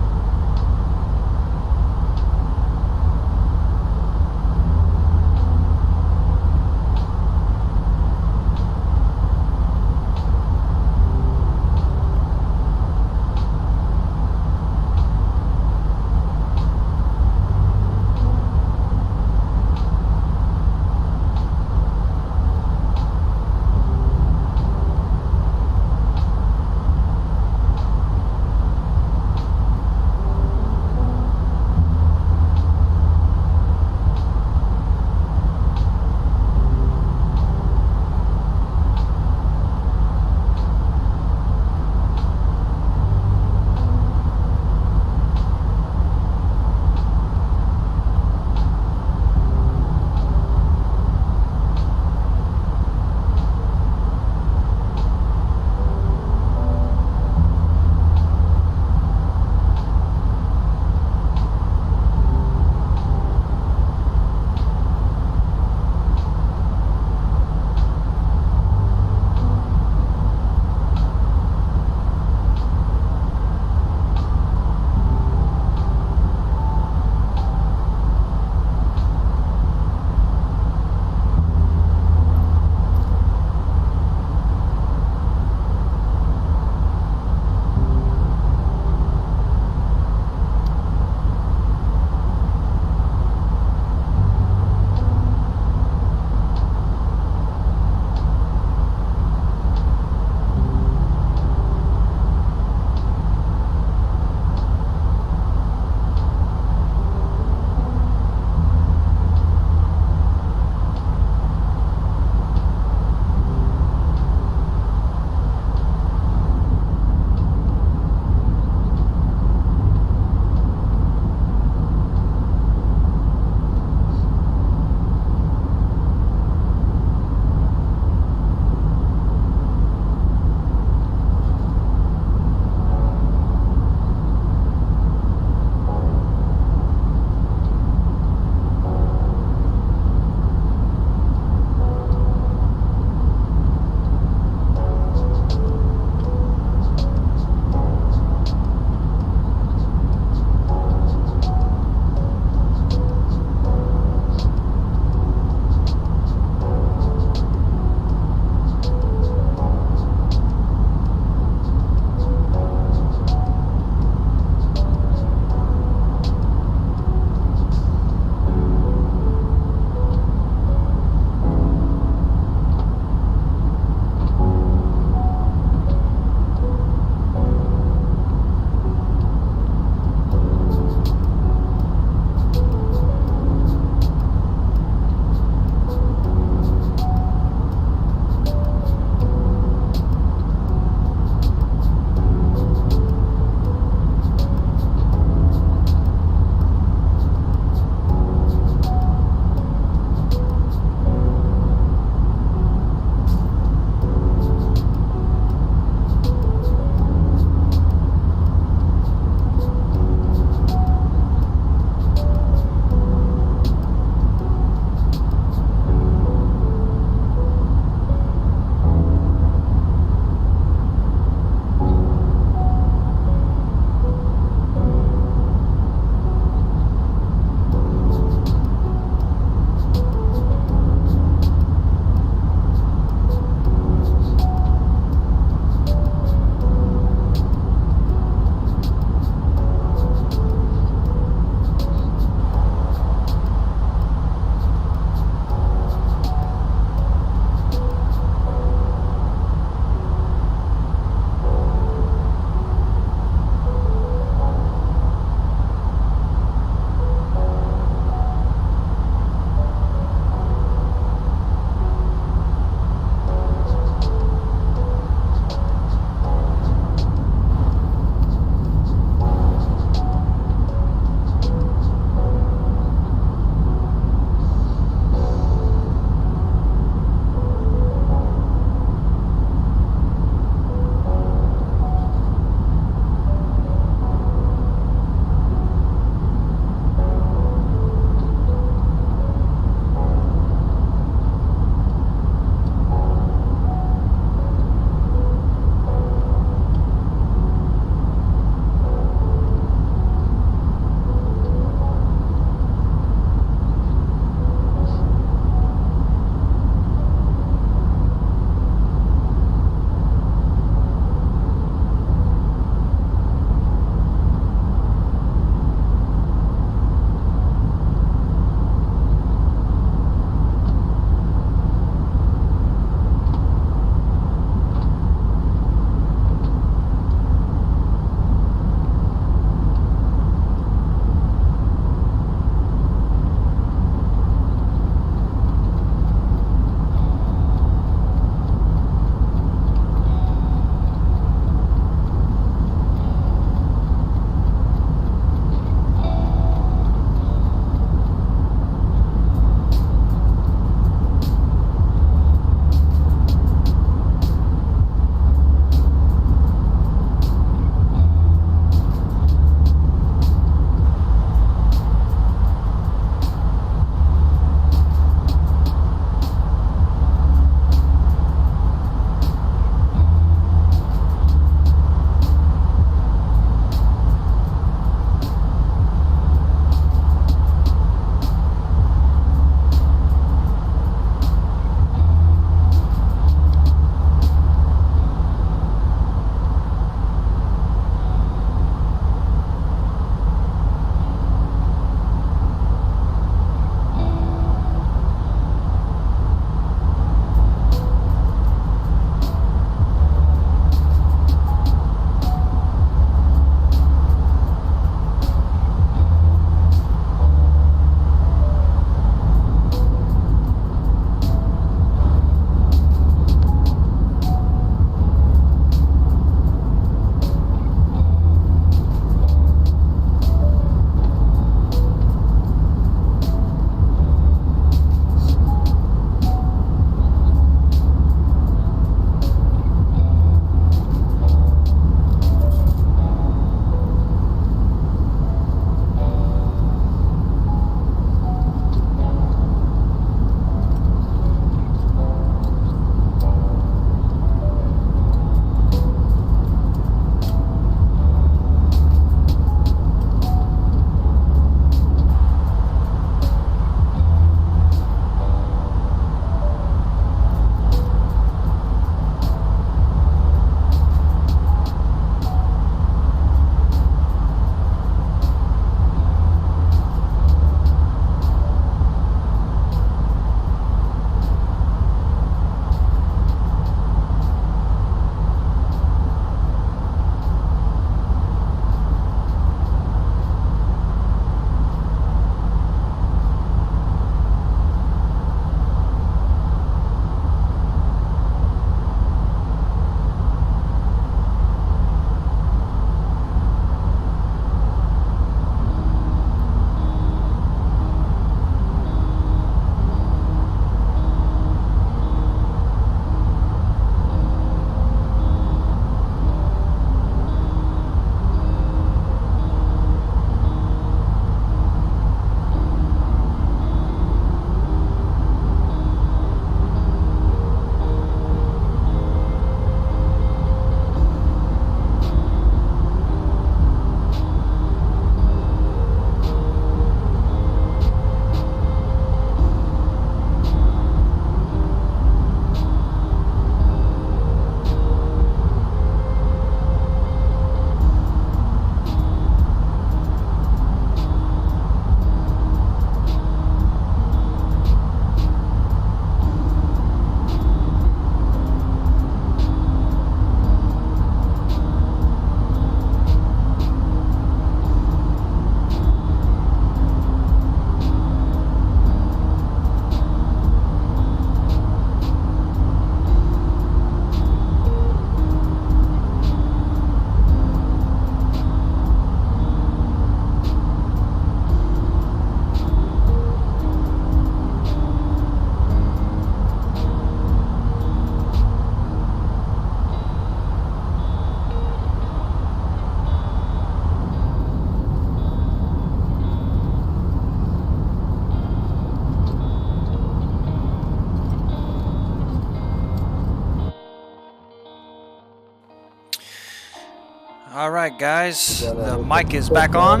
All right, guys, the mic is back on.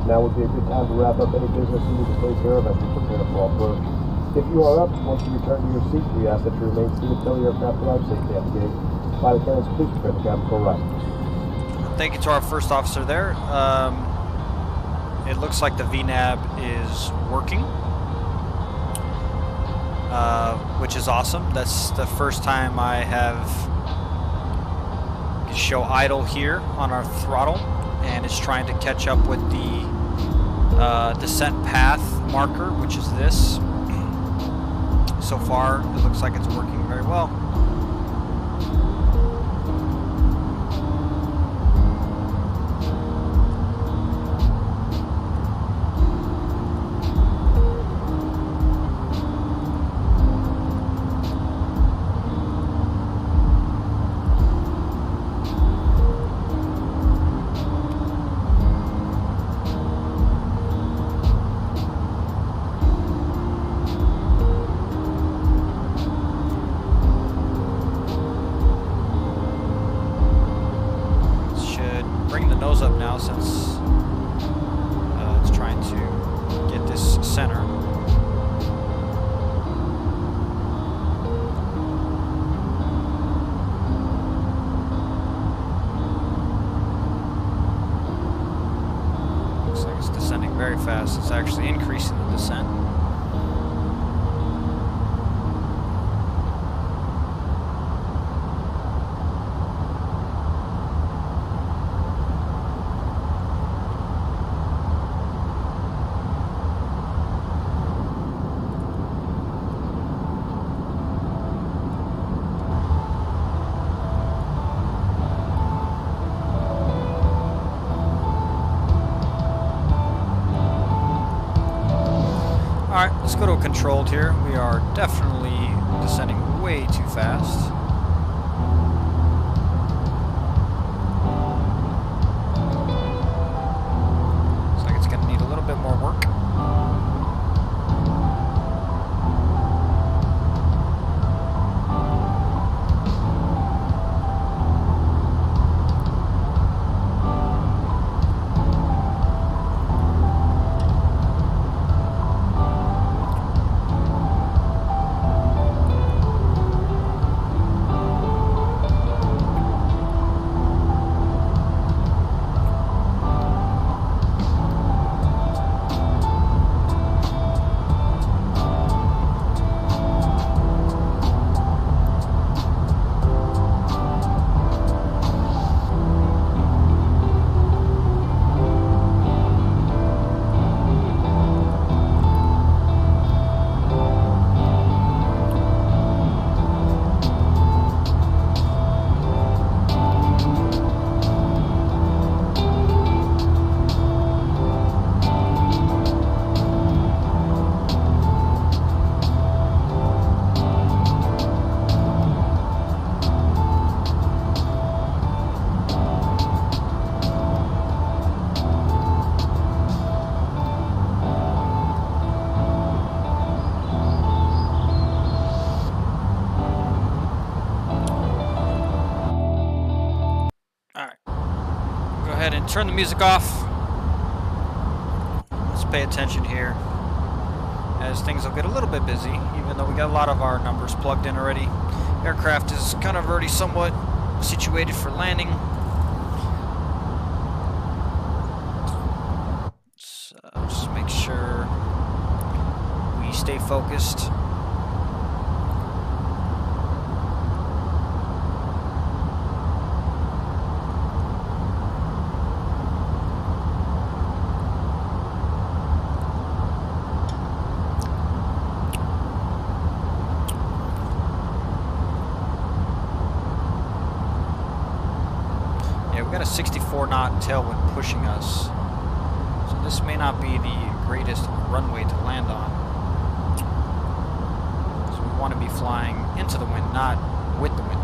Now would be a good time to wrap up any business you need to take care of as we prepare for approach. If you are up, once you return to your seat, we ask that you remain seated until your aircraft arrives safely at the gate. Flight attendants, please prepare the cabin for right. Thank you to our first officer there. It looks like the VNAV is working, which is awesome. That's the first time I have show idle here on our throttle, and it's trying to catch up with the descent path marker, which is this. So far, it looks like it's working very well. Up now since it's trying to get this center. Looks like it's descending very fast. It's actually increasing the descent. Alright, let's go to a controlled here. We are definitely descending way too fast. Looks like it's going to need a little bit more work. Turn the music off. Let's pay attention here, as things will get a little bit busy, even though we got a lot of our numbers plugged in already. Aircraft is kind of already somewhat situated for landing. So just make sure we stay focused. We've got a 64 knot tailwind pushing us, so this may not be the greatest runway to land on. So we want to be flying into the wind, not with the wind.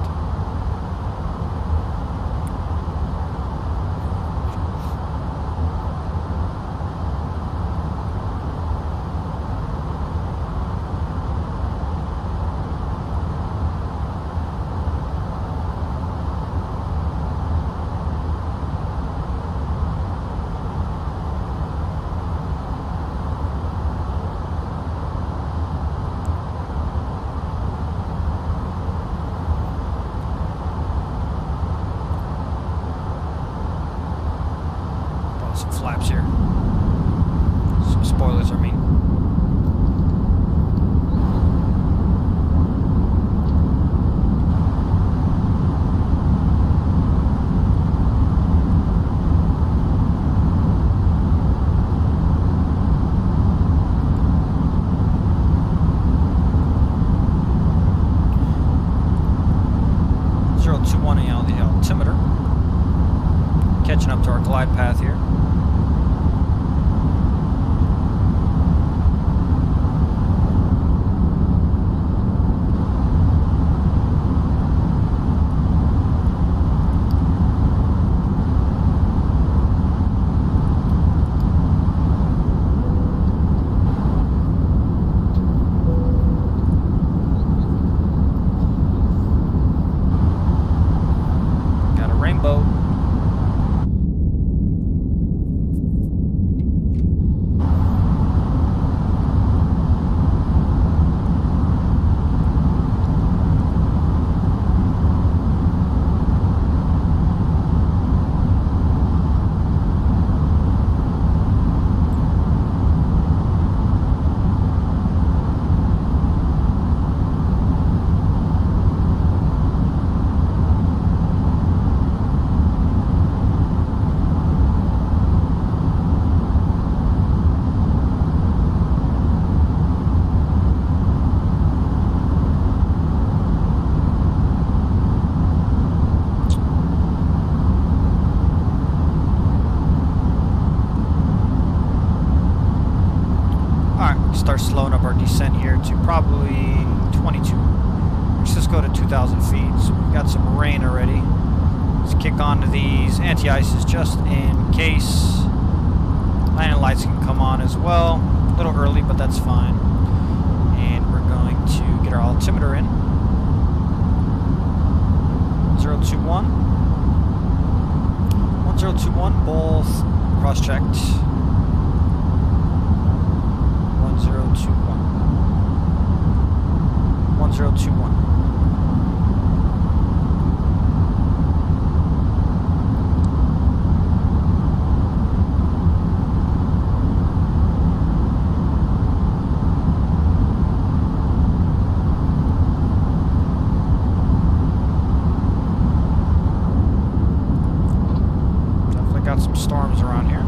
Start slowing up our descent here to probably 22. Let's just go to 2,000 feet. So we've got some rain already. Let's kick onto these anti-ices just in case. Landing lights can come on as well. A little early, but that's fine. And we're going to get our altimeter in. 1021. 1021, both cross-checked. 1021. 1021. Definitely got some storms around here.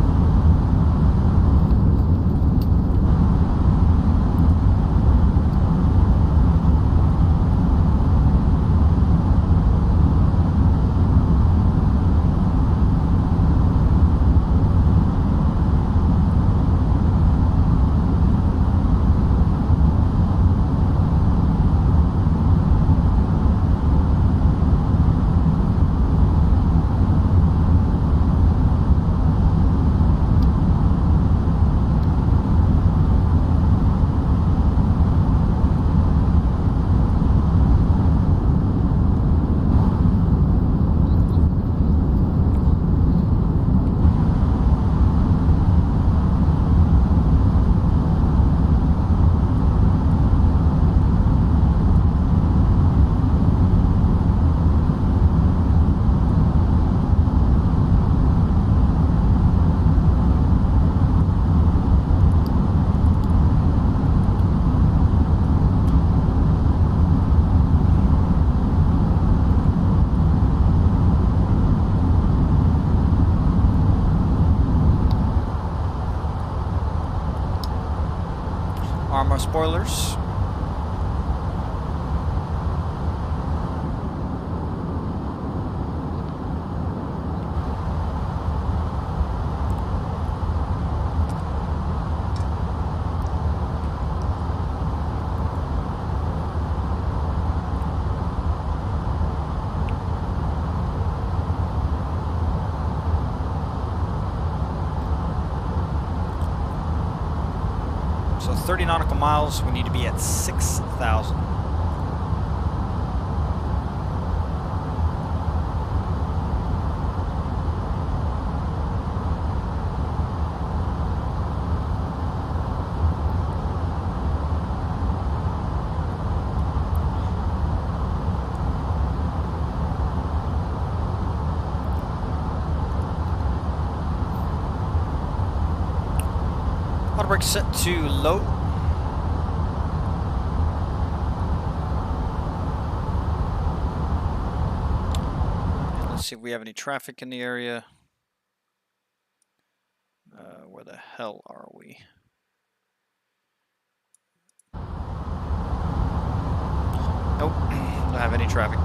Armor spoilers. So 30 nautical miles, we need to be at 6,000. Auto brake set to low. And let's see if we have any traffic in the area. Where the hell are we? Nope, don't have any traffic.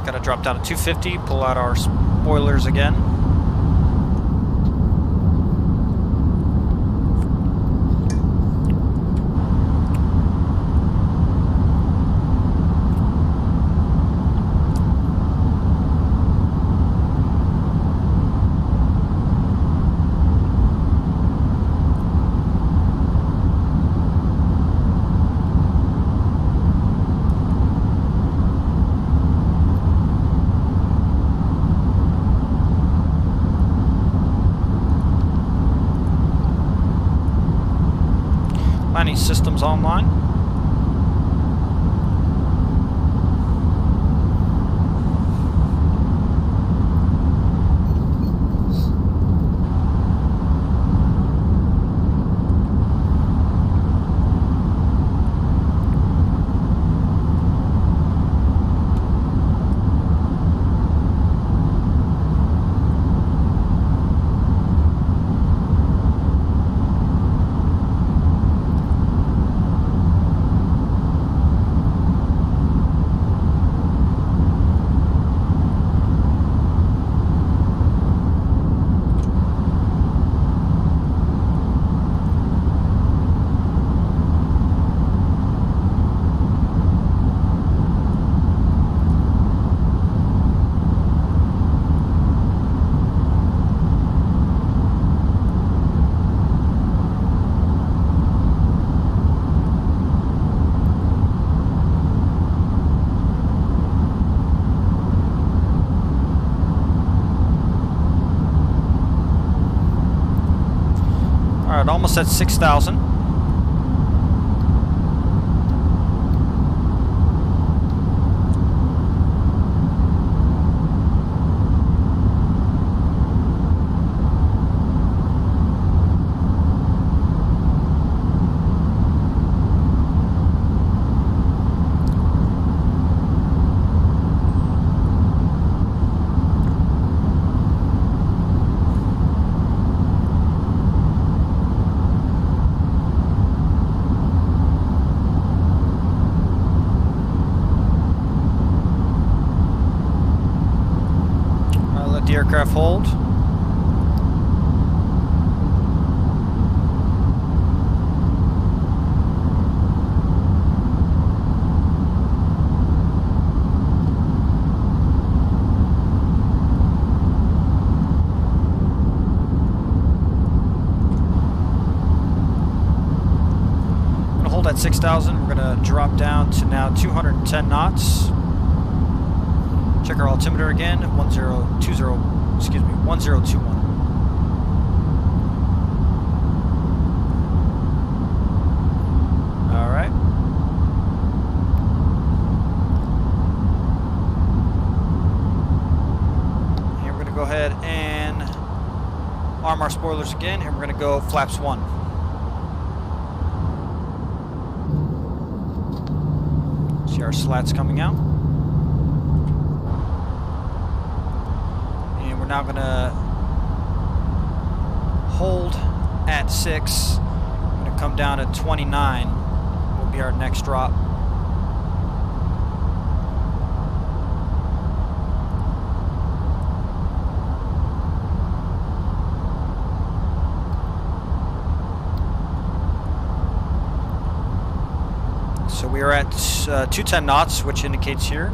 Gotta drop down to 250, pull out our spoilers again. Landing systems online. Alright, almost at 6,000. The aircraft hold. I'm gonna hold at 6,000. We're gonna drop down to now 210 knots. Check our altimeter again, 1021. All right. And we're gonna go ahead and arm our spoilers again, and we're gonna go flaps 1. See our slats coming out. Now gonna hold at 6. I'm gonna come down to 29. Will be our next drop. So we are at 210 knots, which indicates here.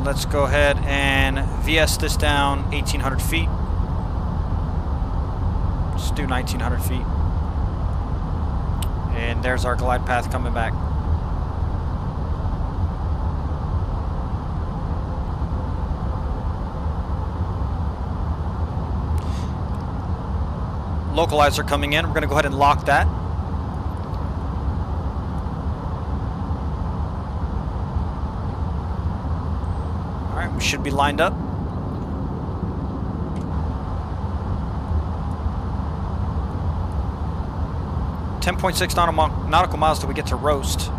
Let's go ahead and VS this down 1,800 feet. Just do 1,900 feet. And there's our glide path coming back. Localizer coming in. We're going to go ahead and lock that. We should be lined up. .6 nautical miles till we get to roast.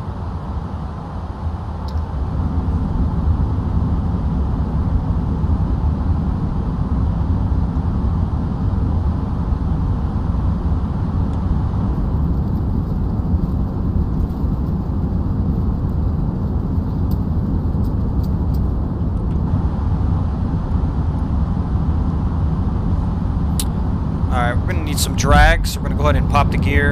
Alright, we're going to need some drag, so we're going to go ahead and pop the gear.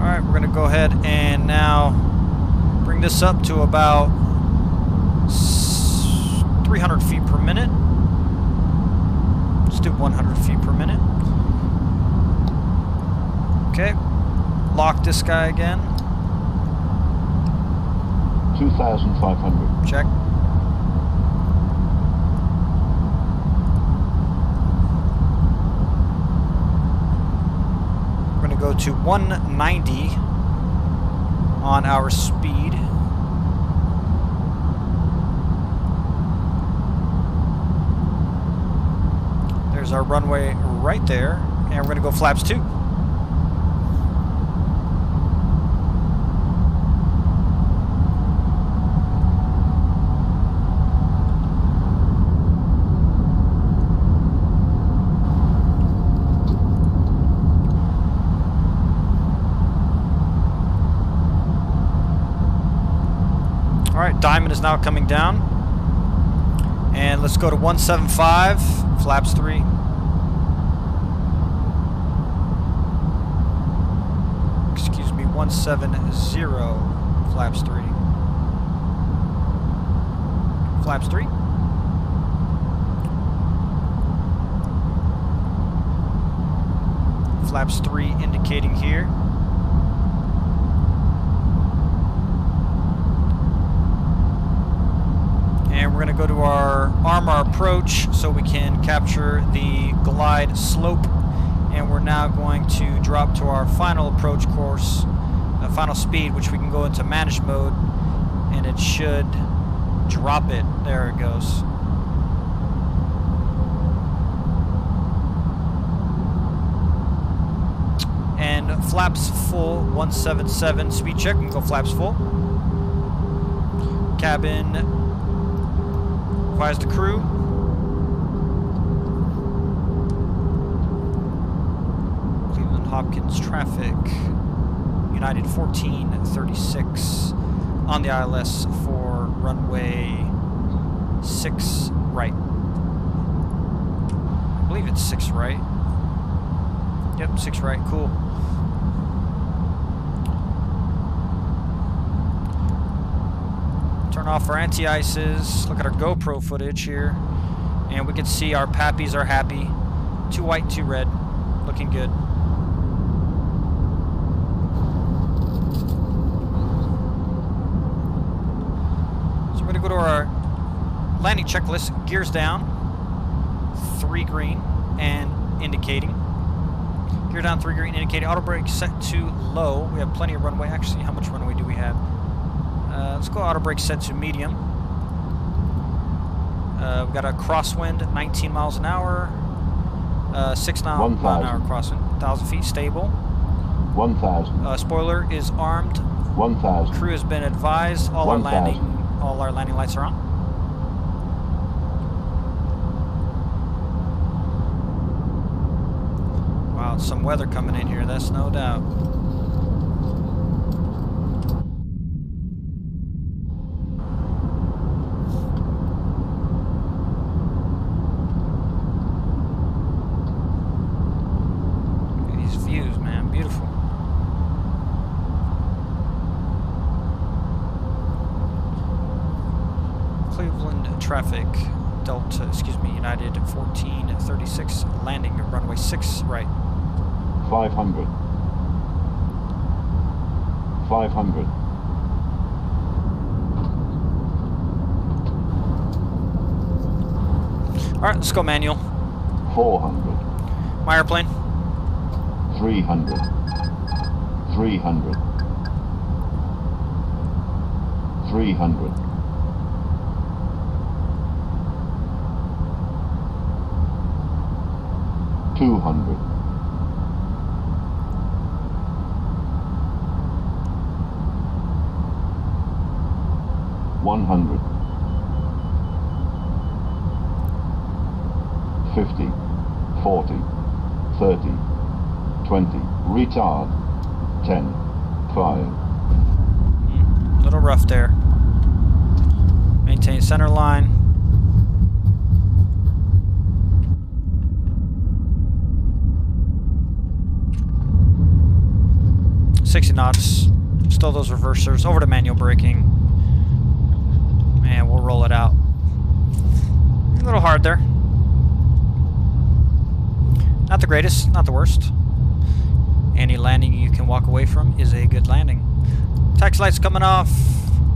Alright, we're going to go ahead and now bring this up to about 300 feet per minute. Let's do 100 feet per minute. Okay. Lock this guy again. 2,500. Check. We're going to go to 190 on our speed. There's our runway right there. And we're going to go flaps 2. Alright, Diamond is now coming down. And let's go to 175, flaps 3. Excuse me, 170, flaps 3. Flaps 3. Flaps 3 indicating here. And we're going to go to our armor approach so we can capture the glide slope. And we're now going to drop to our final approach course, final speed, which we can go into manage mode, and it should drop it. There it goes. And flaps full, 177 speed check. We can go flaps full. Cabin fires the crew. Cleveland Hopkins traffic. United 1436 on the ILS for runway 6 right. I believe it's 6 right. Yep, 6 right. Cool. Turn off our anti-ices. Look at our GoPro footage here. And we can see our pappies are happy. 2 white, 2 red. Looking good. So we're going to go to our landing checklist. Gears down. 3 green and indicating. Gear down, 3 green indicating. Auto brake set to low. We have plenty of runway. Actually, how much runway do we have? Let's go auto brake set to medium. We've got a crosswind, 19 miles an hour. 6 mile an hour crosswind. 1,000 feet stable. 1,000. Spoiler is armed. 1,000. Crew has been advised. All our landing lights are on. Wow, some weather coming in here, that's no doubt. Look at these views, man, beautiful. Cleveland traffic, Delta, United 1436 landing at runway 6 right. 500. 500. Alright, let's go manual. 400. My airplane. 300. 300. 300. 200. 100. 50. 40. 30. 20. Retard. 10. 5. Little rough there. Maintain center line. knots. Still those reversers. Over to manual braking. And we'll roll it out. A little hard there. Not the greatest, not the worst. Any landing you can walk away from is a good landing. Taxi lights coming off.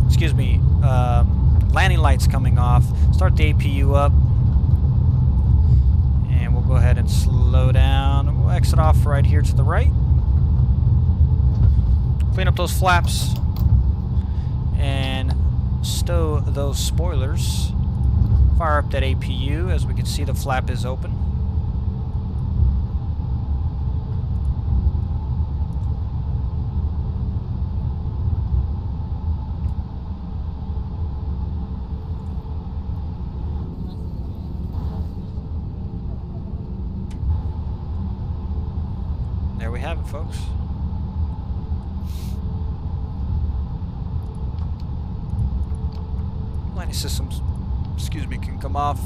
Excuse me. Landing lights coming off. Start the APU up. And we'll go ahead and slow down. We'll exit off right here to the right. Clean up those flaps. And stow those spoilers. Fire up that APU. As we can see, the flap is open. There we have it, folks. Landing systems, excuse me, can come off.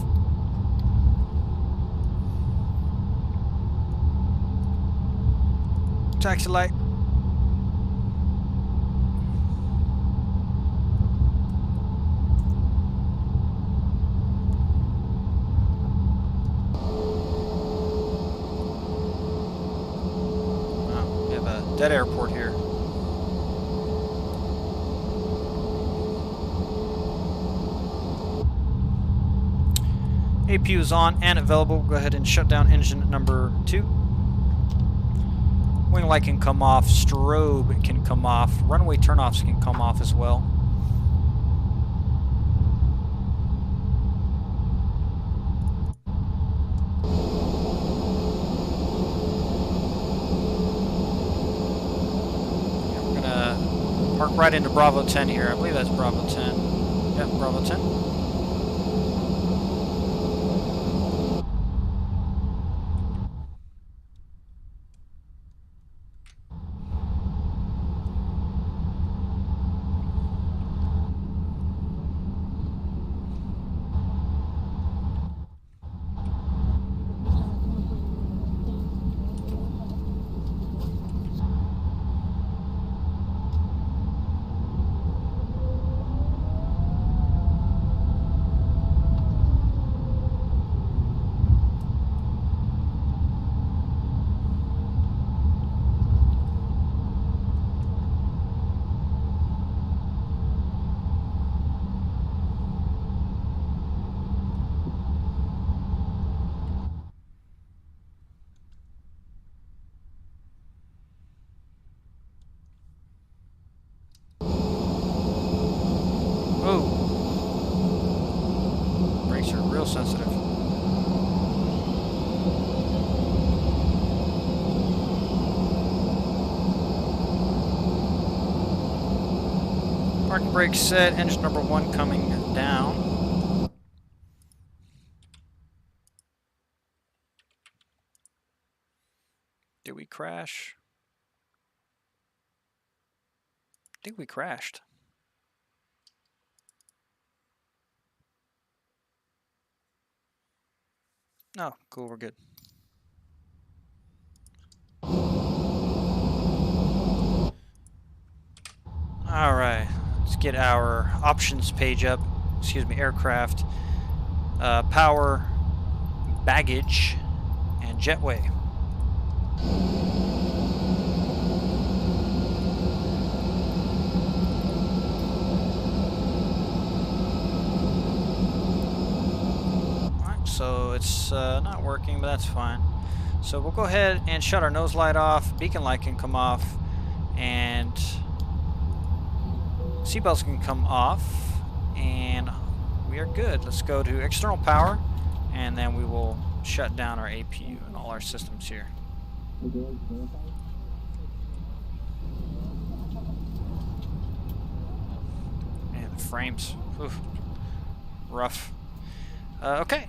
Taxi light. dead airport here. APU is on and available. Go ahead and shut down engine number 2. Wing light can come off. Strobe can come off. Runway turnoffs can come off as well. Yeah, we're gonna park right into Bravo 10 here. I believe that's Bravo 10. Yep, Bravo 10. Oh, brakes are real sensitive. Parking brake set, engine number 1 coming down. Did we crash? I think we crashed. No, cool, we're good. All right, let's get our options page up. Excuse me, aircraft, power, baggage, and jetway. So it's not working, but that's fine. So we'll go ahead and shut our nose light off, beacon light can come off, and seatbelts can come off, and we are good. Let's go to external power, and then we will shut down our APU and all our systems here. Man, the frames, oof, rough. Okay.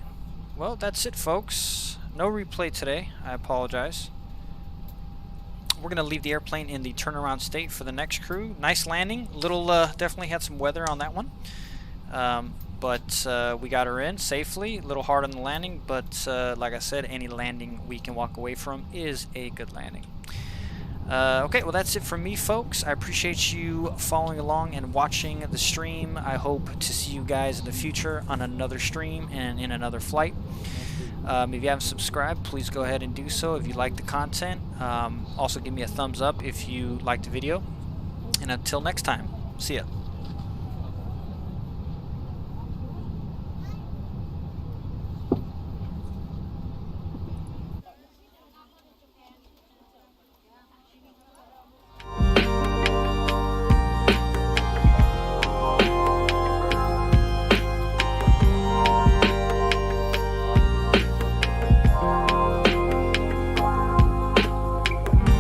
Well, that's it, folks. No replay today. I apologize. We're going to leave the airplane in the turnaround state for the next crew. Nice landing. Little, definitely had some weather on that one. But we got her in safely. A little hard on the landing, but like I said, any landing we can walk away from is a good landing. Okay, well, that's it from me, folks. I appreciate you following along and watching the stream. I hope to see you guys in the future on another stream and in another flight. If you haven't subscribed, please go ahead and do so if you like the content. Also, give me a thumbs up if you liked the video. And until next time, see ya.